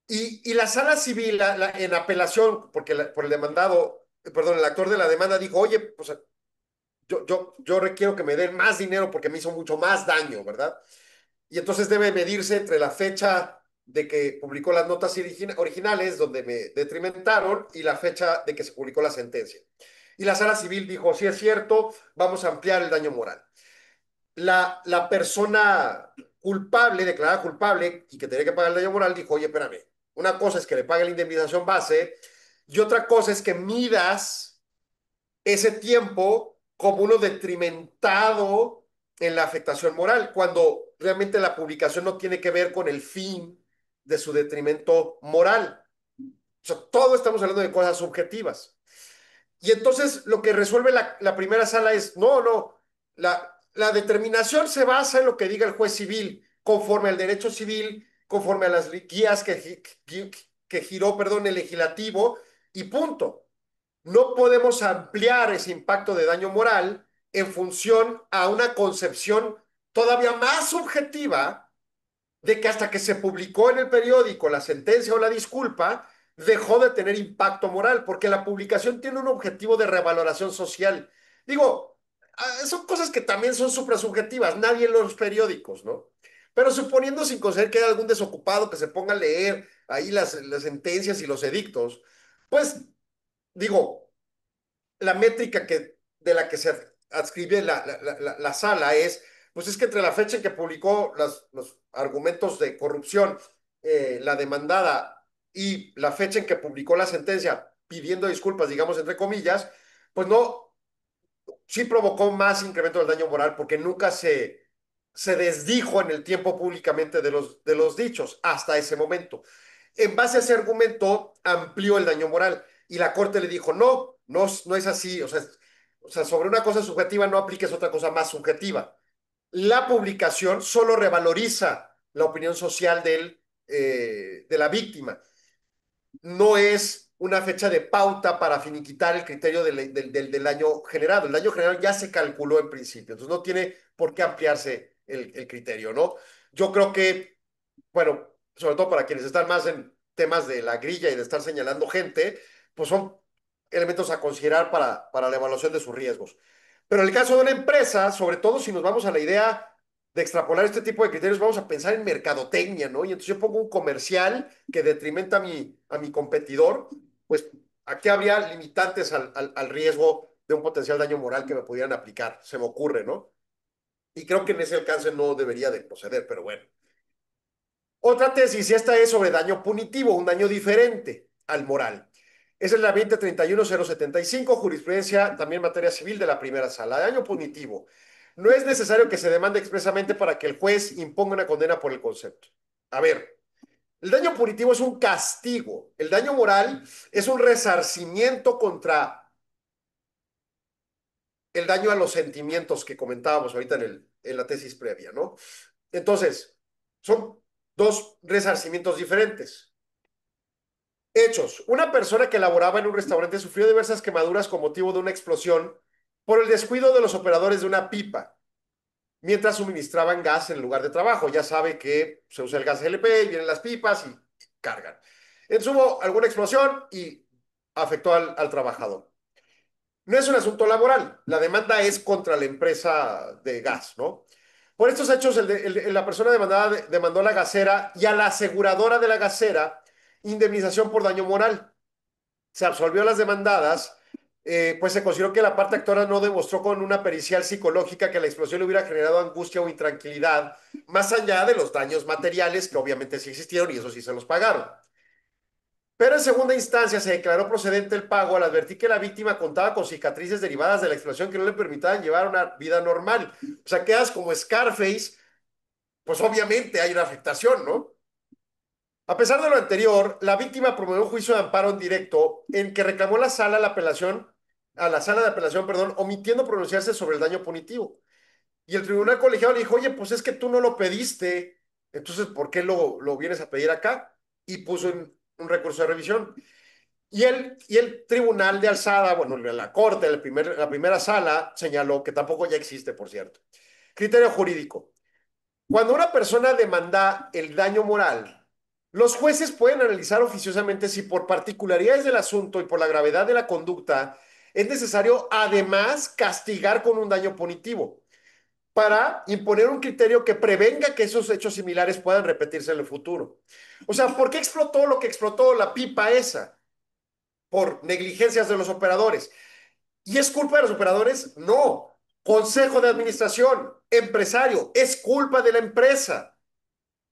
Y la sala civil, en apelación, porque por el demandado, perdón, el actor de la demanda dijo, oye, pues yo requiero que me den más dinero porque me hizo mucho más daño, ¿verdad? Y entonces debe medirse entre la fecha de que publicó las notas originales donde me detrimentaron y la fecha de que se publicó la sentencia. Y la sala civil dijo, sí es cierto, vamos a ampliar el daño moral. La persona culpable, declarada culpable y que tenía que pagar el daño moral, dijo, oye, espérame, una cosa es que le pague la indemnización base y otra cosa es que midas ese tiempo como uno detrimentado en la afectación moral, cuando realmente la publicación no tiene que ver con el fin de su detrimento moral. O sea, todo estamos hablando de cosas subjetivas. Y entonces lo que resuelve la primera sala es, no, la determinación se basa en lo que diga el juez civil, conforme al derecho civil, conforme a las guías que giró, perdón, el legislativo, y punto. No podemos ampliar ese impacto de daño moral en función a una concepción todavía más subjetiva de que hasta que se publicó en el periódico la sentencia o la disculpa, dejó de tener impacto moral, porque la publicación tiene un objetivo de revaloración social. Digo, son cosas que también son suprasubjetivas, nadie en los periódicos, ¿no? Pero suponiendo sin considerar que hay algún desocupado que se ponga a leer ahí las sentencias y los edictos, pues digo, la métrica de la que se adscribe la sala es, pues es que entre la fecha en que publicó los argumentos de corrupción, la demandada, y la fecha en que publicó la sentencia pidiendo disculpas, digamos, entre comillas, pues no, sí provocó más incremento del daño moral porque nunca se desdijo en el tiempo públicamente de los dichos hasta ese momento. En base a ese argumento, amplió el daño moral y la corte le dijo, no es así, o sea, sobre una cosa subjetiva no apliques otra cosa más subjetiva. La publicación solo revaloriza la opinión social de la víctima, no es una fecha de pauta para finiquitar el criterio del daño generado. El daño generado ya se calculó en principio, entonces no tiene por qué ampliarse el criterio, ¿no? Yo creo que, bueno, sobre todo para quienes están más en temas de la grilla y de estar señalando gente, pues son elementos a considerar para la evaluación de sus riesgos. Pero en el caso de una empresa, sobre todo si nos vamos a la idea de extrapolar este tipo de criterios, vamos a pensar en mercadotecnia, ¿no? Y entonces yo pongo un comercial que detrimenta a mi competidor, pues aquí habría limitantes al riesgo de un potencial daño moral que me pudieran aplicar, se me ocurre, ¿no? Y creo que en ese alcance no debería de proceder, pero bueno. Otra tesis, y esta es sobre daño punitivo, un daño diferente al moral. Esa es la 2031075, jurisprudencia también en materia civil de la primera sala. Daño punitivo. No es necesario que se demande expresamente para que el juez imponga una condena por el concepto. A ver, el daño punitivo es un castigo. El daño moral es un resarcimiento contra el daño a los sentimientos que comentábamos ahorita en la tesis previa, ¿no? Entonces, son dos resarcimientos diferentes. Hechos. Una persona que laboraba en un restaurante sufrió diversas quemaduras con motivo de una explosión por el descuido de los operadores de una pipa. mientras suministraban gas en el lugar de trabajo. Ya sabe que se usa el gas LP y vienen las pipas y cargan. Entonces hubo alguna explosión y afectó al trabajador. No es un asunto laboral, la demanda es contra la empresa de gas, ¿no? Por estos hechos, la persona demandada demandó a la gasera y a la aseguradora de la gasera indemnización por daño moral. Se absolvió a las demandadas, pues se consideró que la parte actora no demostró con una pericial psicológica que la explosión le hubiera generado angustia o intranquilidad, más allá de los daños materiales que obviamente sí existieron y eso sí se los pagaron. Pero en segunda instancia se declaró procedente el pago al advertir que la víctima contaba con cicatrices derivadas de la explosión que no le permitían llevar una vida normal. O sea, quedas como Scarface, pues obviamente hay una afectación, ¿no? A pesar de lo anterior, la víctima promovió un juicio de amparo en directo en que reclamó a la sala de apelación, perdón, omitiendo pronunciarse sobre el daño punitivo. Y el tribunal colegiado le dijo, oye, pues es que tú no lo pediste, entonces, ¿por qué lo vienes a pedir acá? Y puso un recurso de revisión. Y el tribunal de alzada, bueno, la corte, la primera sala, señaló que tampoco ya existe, por cierto. Criterio jurídico. Cuando una persona demanda el daño moral, los jueces pueden analizar oficiosamente si por particularidades del asunto y por la gravedad de la conducta es necesario además castigar con un daño punitivo para imponer un criterio que prevenga que esos hechos similares puedan repetirse en el futuro. O sea, ¿por qué explotó lo que explotó la pipa esa? Por negligencias de los operadores. ¿Y es culpa de los operadores? No. Consejo de administración, empresario, es culpa de la empresa,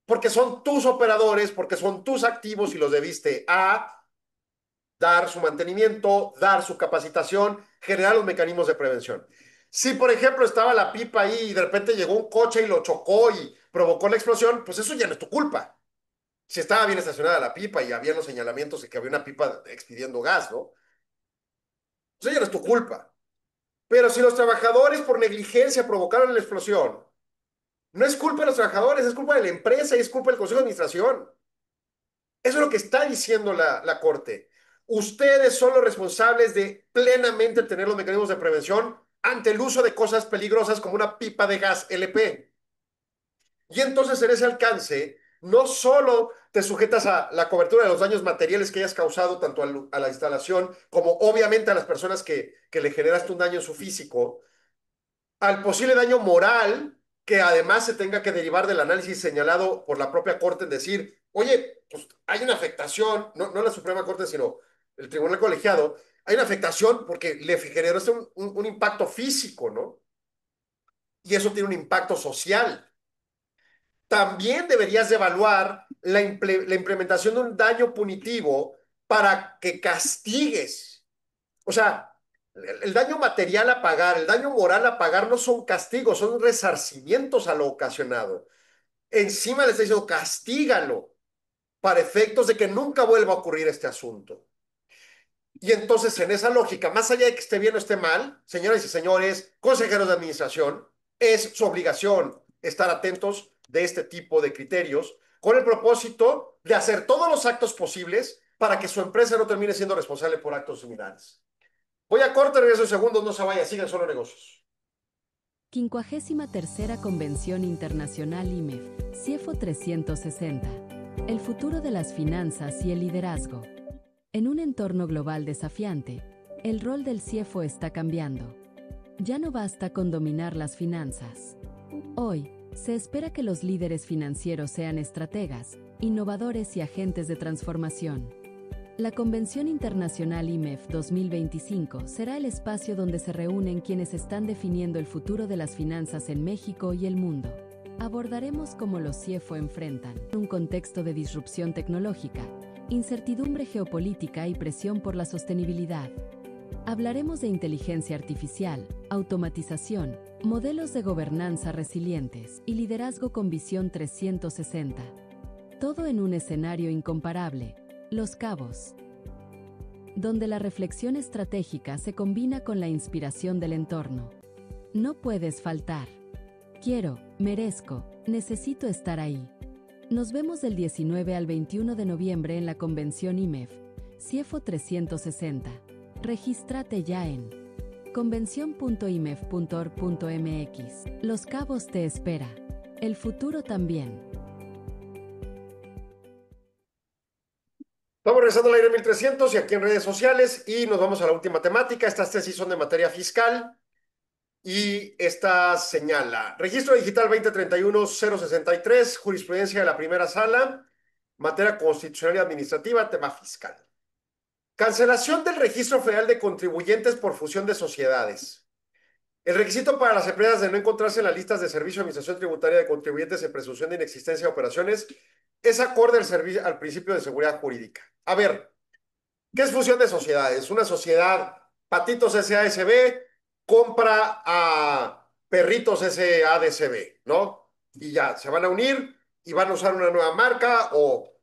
porque son tus operadores, porque son tus activos y los debiste a dar su mantenimiento, dar su capacitación, generar los mecanismos de prevención. Si, por ejemplo, estaba la pipa ahí y de repente llegó un coche y lo chocó y provocó la explosión, pues eso ya no es tu culpa. Si estaba bien estacionada la pipa y había los señalamientos de que había una pipa expidiendo gas, ¿no? Eso ya no es tu culpa. Pero si los trabajadores por negligencia provocaron la explosión, no es culpa de los trabajadores, es culpa de la empresa y es culpa del Consejo de Administración. Eso es lo que está diciendo la Corte. Ustedes son los responsables de plenamente tener los mecanismos de prevención ante el uso de cosas peligrosas como una pipa de gas LP. Y entonces en ese alcance, no solo te sujetas a la cobertura de los daños materiales que hayas causado tanto a la instalación como obviamente a las personas que le generaste un daño en su físico, al posible daño moral que además se tenga que derivar del análisis señalado por la propia Corte en decir, oye, pues hay una afectación, no la Suprema Corte, sino el Tribunal Colegiado, hay una afectación porque le generó un impacto físico, ¿no? Y eso tiene un impacto social. También deberías de evaluar la implementación de un daño punitivo para que castigues. O sea, el daño material a pagar, el daño moral a pagar no son castigos, son resarcimientos a lo ocasionado. Encima le está diciendo, castígalo para efectos de que nunca vuelva a ocurrir este asunto. Y entonces, en esa lógica, más allá de que esté bien o esté mal, señoras y señores, consejeros de administración, es su obligación estar atentos de este tipo de criterios con el propósito de hacer todos los actos posibles para que su empresa no termine siendo responsable por actos similares. Voy a corte, regreso en segundos, no se vaya, sigan Solo Negocios. 53ª Convención Internacional IMEF, CIEFO 360. El futuro de las finanzas y el liderazgo. En un entorno global desafiante, el rol del CIEFO está cambiando. Ya no basta con dominar las finanzas. Hoy, se espera que los líderes financieros sean estrategas, innovadores y agentes de transformación. La Convención Internacional IMEF 2025 será el espacio donde se reúnen quienes están definiendo el futuro de las finanzas en México y el mundo. Abordaremos cómo los CIEFO enfrentan un contexto de disrupción tecnológica, incertidumbre geopolítica y presión por la sostenibilidad. Hablaremos de inteligencia artificial, automatización, modelos de gobernanza resilientes y liderazgo con visión 360. Todo en un escenario incomparable, Los Cabos, donde la reflexión estratégica se combina con la inspiración del entorno. No puedes faltar. Quiero, merezco, necesito estar ahí. Nos vemos del 19 al 21 de noviembre en la Convención IMEF, CIEFO 360. Regístrate ya en Convención.imef.org.mx. Los Cabos te espera. El futuro también. Estamos regresando al aire 1300 y aquí en redes sociales y nos vamos a la última temática. Estas tres sí son de materia fiscal y esta señala Registro Digital 2031-063, jurisprudencia de la primera sala, materia constitucional y administrativa, tema fiscal. Cancelación del Registro Federal de Contribuyentes por fusión de sociedades. El requisito para las empresas de no encontrarse en las listas de Servicio de Administración Tributaria de contribuyentes en presunción de inexistencia de operaciones es acorde al principio de seguridad jurídica. A ver, ¿qué es fusión de sociedades? Una sociedad, Patitos S.A.S.B. compra a Perritos S.A.D.C.B., ¿no? Y ya, se van a unir y van a usar una nueva marca o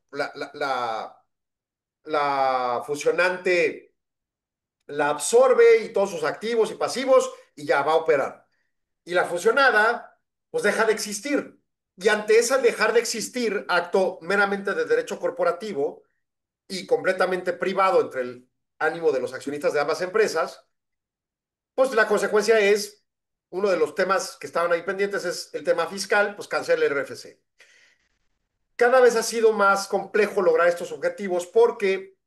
la fusionante la absorbe y todos sus activos y pasivos y ya va a operar. Y la fusionada, pues deja de existir. Y ante esa dejar de existir, acto meramente de derecho corporativo y completamente privado entre el ánimo de los accionistas de ambas empresas, pues la consecuencia es, uno de los temas que estaban ahí pendientes es el tema fiscal, pues cancela el RFC. Cada vez ha sido más complejo lograr estos objetivos porque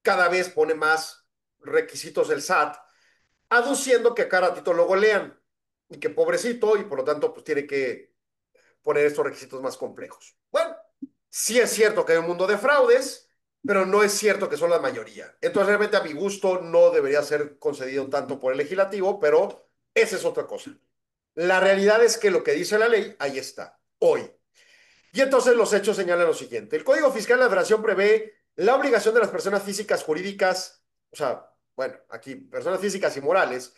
cada vez pone más requisitos el SAT, aduciendo que a cada ratito lo golean y que pobrecito y por lo tanto pues tiene que poner estos requisitos más complejos. Bueno, sí es cierto que hay un mundo de fraudes, pero no es cierto que son la mayoría. Entonces realmente a mi gusto no debería ser concedido tanto por el legislativo, pero esa es otra cosa. La realidad es que lo que dice la ley, ahí está, hoy. Y entonces los hechos señalan lo siguiente. El Código Fiscal de la Federación prevé la obligación de las personas físicas, jurídicas, o sea, bueno, aquí personas físicas y morales,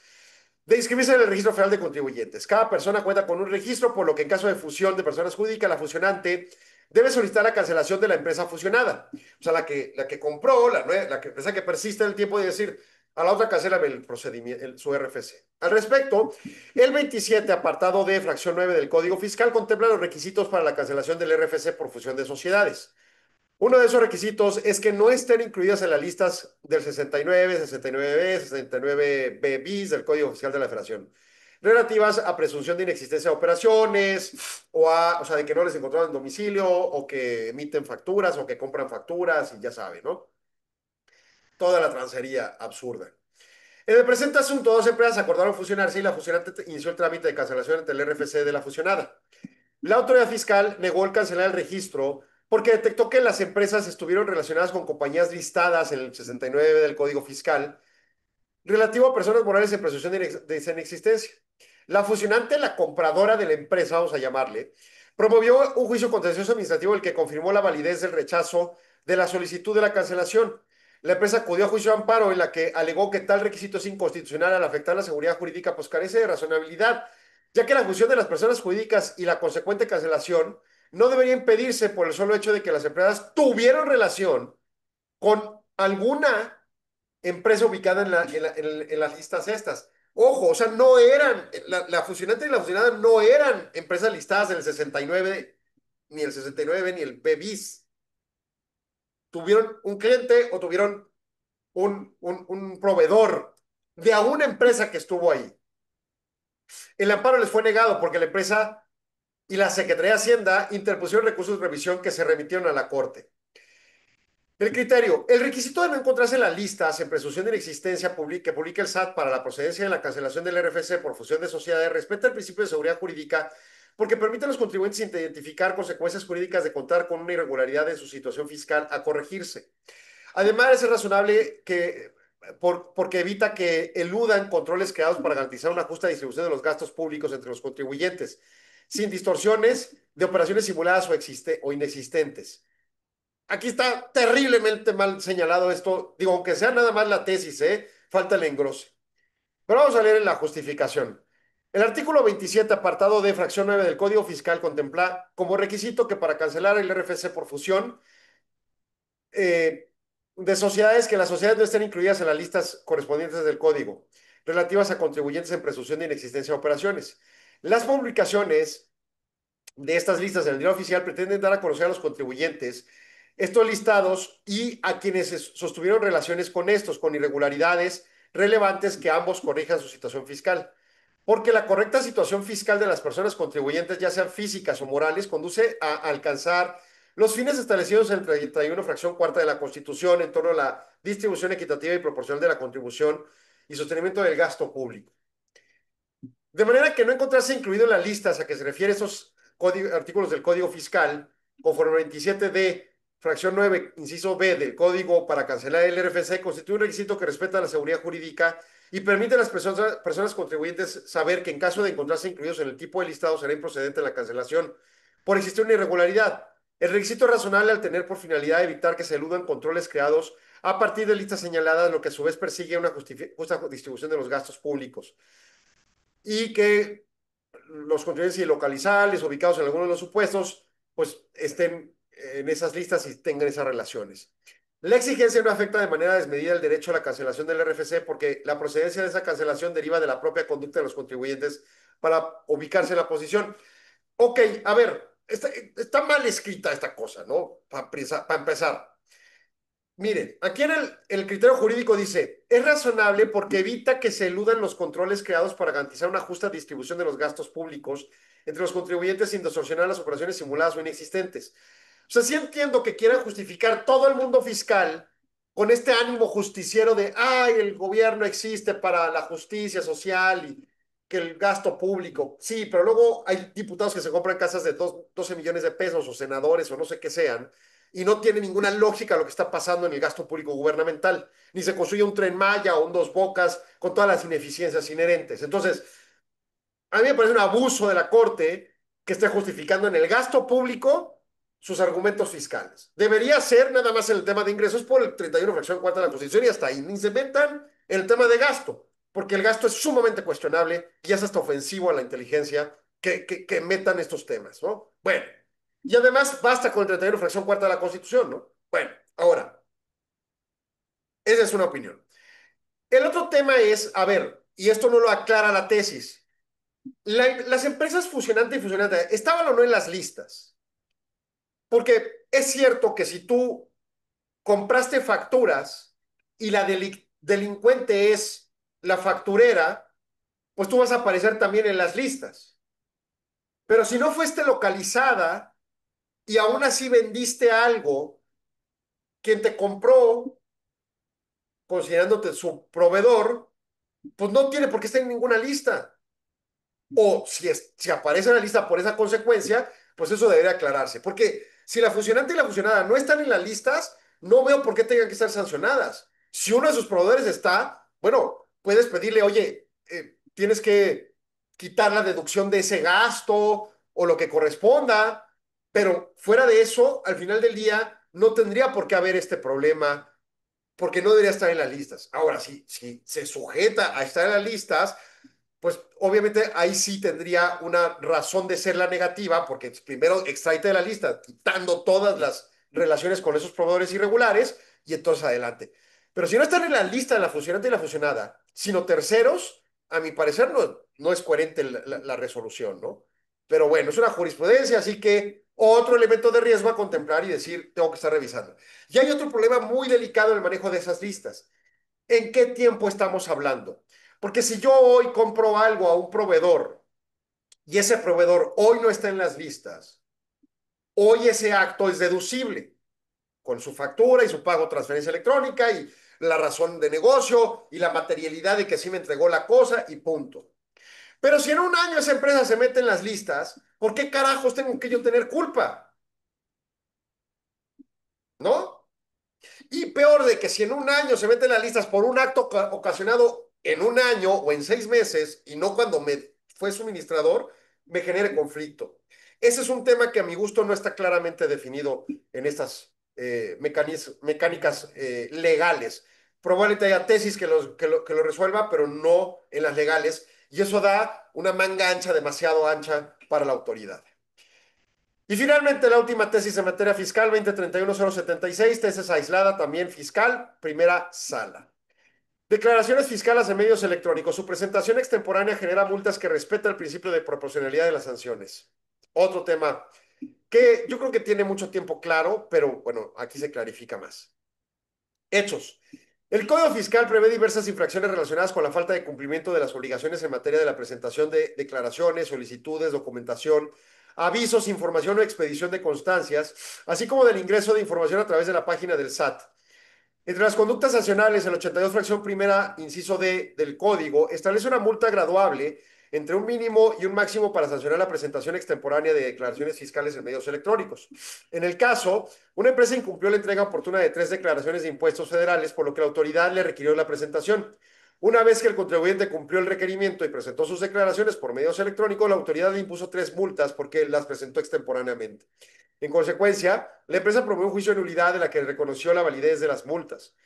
de inscribirse en el Registro Federal de Contribuyentes. Cada persona cuenta con un registro, por lo que en caso de fusión de personas jurídicas, la fusionante debe solicitar la cancelación de la empresa fusionada. O sea, la que compró, la empresa que persiste en el tiempo de decir, a la otra cancélame el procedimiento, su RFC. Al respecto, el 27, apartado D, fracción 9 del Código Fiscal, contempla los requisitos para la cancelación del RFC por fusión de sociedades. Uno de esos requisitos es que no estén incluidas en las listas del 69, 69B, 69B bis del Código Fiscal de la Federación, relativas a presunción de inexistencia de operaciones, o sea, de que no les encontraron en domicilio, o que emiten facturas, o que compran facturas, y ya saben, ¿no? Toda la transería absurda. En el presente asunto, dos empresas acordaron fusionarse y la fusionante inició el trámite de cancelación ante el RFC de la fusionada. La autoridad fiscal negó el cancelar el registro porque detectó que las empresas estuvieron relacionadas con compañías listadas en el 69 del Código Fiscal relativo a personas morales en presunción de inexistencia. La fusionante, la compradora de la empresa, vamos a llamarle, promovió un juicio contencioso administrativo el que confirmó la validez del rechazo de la solicitud de la cancelación. La empresa acudió a juicio de amparo en la que alegó que tal requisito es inconstitucional al afectar la seguridad jurídica, pues carece de razonabilidad, ya que la fusión de las personas jurídicas y la consecuente cancelación no debería impedirse por el solo hecho de que las empresas tuvieron relación con alguna empresa ubicada en las listas estas. Ojo, o sea, no eran, la fusionante y la fusionada no eran empresas listadas en el 69, ni el 69, ni el PBIS. Tuvieron un cliente o tuvieron un proveedor de a una empresa que estuvo ahí. El amparo les fue negado porque la empresa y la Secretaría de Hacienda interpusieron recursos de revisión que se remitieron a la Corte. El criterio. El requisito de no encontrarse en las listas en presunción de inexistencia que publica el SAT para la procedencia de la cancelación del RFC por fusión de sociedades respeta el principio de seguridad jurídica porque permite a los contribuyentes identificar consecuencias jurídicas de contar con una irregularidad en su situación fiscal a corregirse. Además, es razonable porque evita que eludan controles creados para garantizar una justa distribución de los gastos públicos entre los contribuyentes, sin distorsiones de operaciones simuladas o inexistentes. Aquí está terriblemente mal señalado esto. Digo, aunque sea nada más la tesis, falta el engrose. Pero vamos a leer la justificación. El artículo 27, apartado de fracción 9 del Código Fiscal contempla como requisito que para cancelar el RFC por fusión de sociedades, que las sociedades no estén incluidas en las listas correspondientes del Código, relativas a contribuyentes en presunción de inexistencia de operaciones. Las publicaciones de estas listas en el diario oficial pretenden dar a conocer a los contribuyentes estos listados y a quienes sostuvieron relaciones con estos, con irregularidades relevantes que ambos corrijan su situación fiscal. Porque la correcta situación fiscal de las personas contribuyentes, ya sean físicas o morales, conduce a alcanzar los fines establecidos en el 31 fracción cuarta de la Constitución en torno a la distribución equitativa y proporcional de la contribución y sostenimiento del gasto público. De manera que no encontrarse incluido en las listas a que se refiere esos artículos del Código Fiscal, conforme al 27D, fracción 9, inciso B del Código para cancelar el RFC, constituye un requisito que respeta la seguridad jurídica y permite a las personas contribuyentes saber que en caso de encontrarse incluidos en el tipo de listado será improcedente la cancelación por existir una irregularidad. El requisito es razonable al tener por finalidad evitar que se eludan controles creados a partir de listas señaladas, lo que a su vez persigue una justa distribución de los gastos públicos y que los contribuyentes ilocalizables ubicados en alguno de los supuestos, pues estén en esas listas y tengan esas relaciones. La exigencia no afecta de manera desmedida el derecho a la cancelación del RFC porque la procedencia de esa cancelación deriva de la propia conducta de los contribuyentes para ubicarse en la posición. Ok, a ver, está mal escrita esta cosa, ¿no? Para empezar. Miren, aquí en el criterio jurídico dice, es razonable porque evita que se eludan los controles creados para garantizar una justa distribución de los gastos públicos entre los contribuyentes sin distorsionar las operaciones simuladas o inexistentes. O sea, sí entiendo que quieran justificar todo el mundo fiscal con este ánimo justiciero de, ay, el gobierno existe para la justicia social y que el gasto público. Sí, pero luego hay diputados que se compran casas de 12 millones de pesos o senadores o no sé qué sean y no tiene ninguna lógica lo que está pasando en el gasto público gubernamental, ni se construye un Tren Maya o un Dos Bocas con todas las ineficiencias inherentes. Entonces, a mí me parece un abuso de la Corte que esté justificando en el gasto público sus argumentos fiscales. Debería ser nada más en el tema de ingresos por el 31 fracción cuarta de la Constitución y hasta ahí. Ni se metan en el tema de gasto, porque el gasto es sumamente cuestionable y es hasta ofensivo a la inteligencia que metan estos temas, ¿no? Bueno, y además basta con el 31 fracción cuarta de la Constitución, ¿no? Bueno, ahora, esa es una opinión. El otro tema es, a ver, y esto no lo aclara la tesis, las empresas fusionantes y fusionantes, ¿estaban o no en las listas? Porque es cierto que si tú compraste facturas y la delincuente es la facturera, pues tú vas a aparecer también en las listas. Pero si no fuiste localizada y aún así vendiste algo, quien te compró, considerándote su proveedor, pues no tiene por qué estar en ninguna lista. O si aparece en la lista por esa consecuencia, pues eso debería aclararse. Porque si la fusionante y la fusionada no están en las listas, no veo por qué tengan que estar sancionadas. Si uno de sus proveedores está, bueno, puedes pedirle, oye, tienes que quitar la deducción de ese gasto o lo que corresponda, pero fuera de eso, al final del día, no tendría por qué haber este problema, porque no debería estar en las listas. Ahora, si se sujeta a estar en las listas, pues obviamente ahí sí tendría una razón de ser la negativa, porque primero extraíte de la lista, quitando todas las relaciones con esos proveedores irregulares, y entonces adelante. Pero si no están en la lista de la fusionante y la fusionada, sino terceros, a mi parecer no es coherente la resolución, ¿no? Pero bueno, es una jurisprudencia, así que otro elemento de riesgo a contemplar y decir, tengo que estar revisando. Y hay otro problema muy delicado en el manejo de esas listas. ¿En qué tiempo estamos hablando? Porque si yo hoy compro algo a un proveedor y ese proveedor hoy no está en las listas, hoy ese acto es deducible con su factura y su pago transferencia electrónica y la razón de negocio y la materialidad de que sí me entregó la cosa y punto. Pero si en un año esa empresa se mete en las listas, ¿por qué carajos tengo que yo tener culpa? ¿No? Y peor de que si en un año se meten las listas por un acto ocasionado en un año o en 6 meses y no cuando me fue suministrador, me genere conflicto. Ese es un tema que a mi gusto no está claramente definido en estas mecánicas legales. Probablemente haya tesis que lo resuelva, pero no en las legales. Y eso da una manga ancha demasiado ancha para la autoridad. Y finalmente, la última tesis en materia fiscal, 2031076, tesis aislada también fiscal, primera sala. Declaraciones fiscales en medios electrónicos. Su presentación extemporánea genera multas que respetan el principio de proporcionalidad de las sanciones. Otro tema que yo creo que tiene mucho tiempo claro, pero bueno, aquí se clarifica más. Hechos. El Código Fiscal prevé diversas infracciones relacionadas con la falta de cumplimiento de las obligaciones en materia de la presentación de declaraciones, solicitudes, documentación, avisos, información o expedición de constancias, así como del ingreso de información a través de la página del SAT. Entre las conductas sancionables, el 82, fracción primera, inciso D del Código, establece una multa graduable entre un mínimo y un máximo para sancionar la presentación extemporánea de declaraciones fiscales en medios electrónicos. En el caso, una empresa incumplió la entrega oportuna de 3 declaraciones de impuestos federales, por lo que la autoridad le requirió la presentación. Una vez que el contribuyente cumplió el requerimiento y presentó sus declaraciones por medios electrónicos, la autoridad le impuso 3 multas porque las presentó extemporáneamente. En consecuencia, la empresa promovió un juicio de nulidad de la que reconoció la validez de las multas.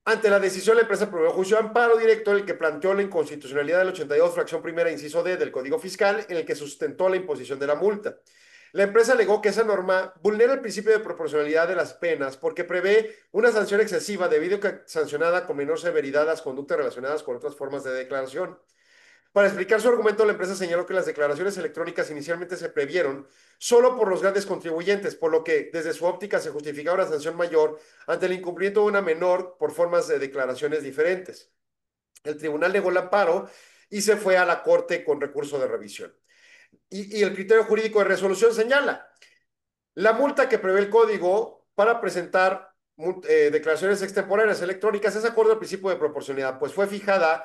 Ante la decisión, la empresa promovió juicio de amparo directo en el que planteó la inconstitucionalidad del 82, fracción primera, inciso D del Código Fiscal, en el que sustentó la imposición de la multa. La empresa alegó que esa norma vulnera el principio de proporcionalidad de las penas porque prevé una sanción excesiva debido a que sancionada con menor severidad las conductas relacionadas con otras formas de declaración. Para explicar su argumento, la empresa señaló que las declaraciones electrónicas inicialmente se previeron solo por los grandes contribuyentes, por lo que desde su óptica se justificaba una sanción mayor ante el incumplimiento de una menor por formas de declaraciones diferentes. El tribunal negó el amparo y se fue a la Corte con recurso de revisión. Y el criterio jurídico de resolución señala la multa que prevé el código para presentar declaraciones extemporáneas electrónicas es acorde al principio de proporcionalidad, pues fue fijada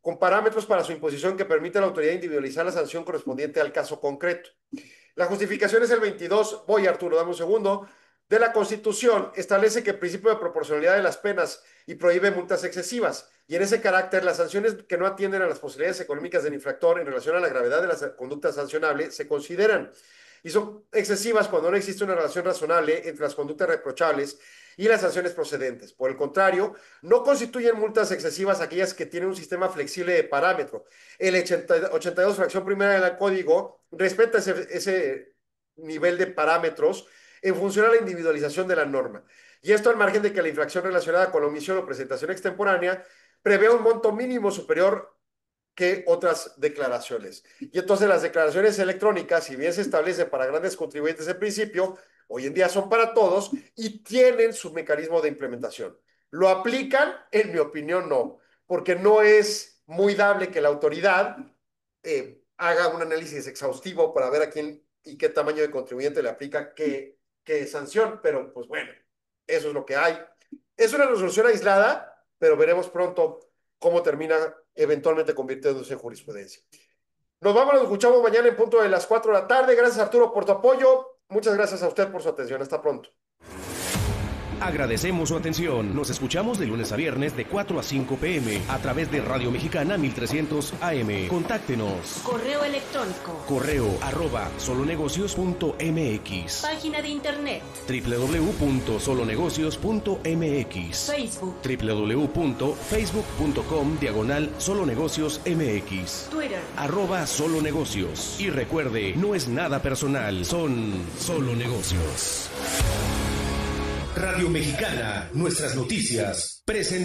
con parámetros para su imposición que permite a la autoridad individualizar la sanción correspondiente al caso concreto. La justificación es el 22, Arturo, dame un segundo, de la Constitución, establece que el principio de proporcionalidad de las penas y prohíbe multas excesivas. Y en ese carácter, las sanciones que no atienden a las posibilidades económicas del infractor en relación a la gravedad de las conductas sancionables se consideran y son excesivas cuando no existe una relación razonable entre las conductas reprochables y las sanciones procedentes. Por el contrario, no constituyen multas excesivas aquellas que tienen un sistema flexible de parámetro. El 82, fracción primera del Código, respeta ese nivel de parámetros en función a la individualización de la norma. Y esto al margen de que la infracción relacionada con la omisión o presentación extemporánea prevé un monto mínimo superior que otras declaraciones. Y entonces las declaraciones electrónicas, si bien se establecen para grandes contribuyentes en principio, hoy en día son para todos y tienen su mecanismo de implementación. ¿Lo aplican? En mi opinión, no, porque no es muy dable que la autoridad haga un análisis exhaustivo para ver a quién y qué tamaño de contribuyente le aplica qué sanción, pero pues bueno, eso es lo que hay. Es una resolución aislada, pero veremos pronto cómo termina eventualmente convirtiéndose en jurisprudencia. Nos vamos, nos escuchamos mañana en punto de las 4 de la tarde. Gracias, Arturo, por tu apoyo. Muchas gracias a usted por su atención. Hasta pronto. Agradecemos su atención. Nos escuchamos de lunes a viernes de 4 a 5 p.m. a través de Radio Mexicana 1300 AM. Contáctenos. Correo electrónico. correo@solonegocios.mx. Página de internet. www.solonegocios.mx. Facebook. www.facebook.com/solonegociosmx. Twitter. @solonegocios. Y recuerde, no es nada personal, son solo negocios. Radio Mexicana, nuestras noticias, presentó.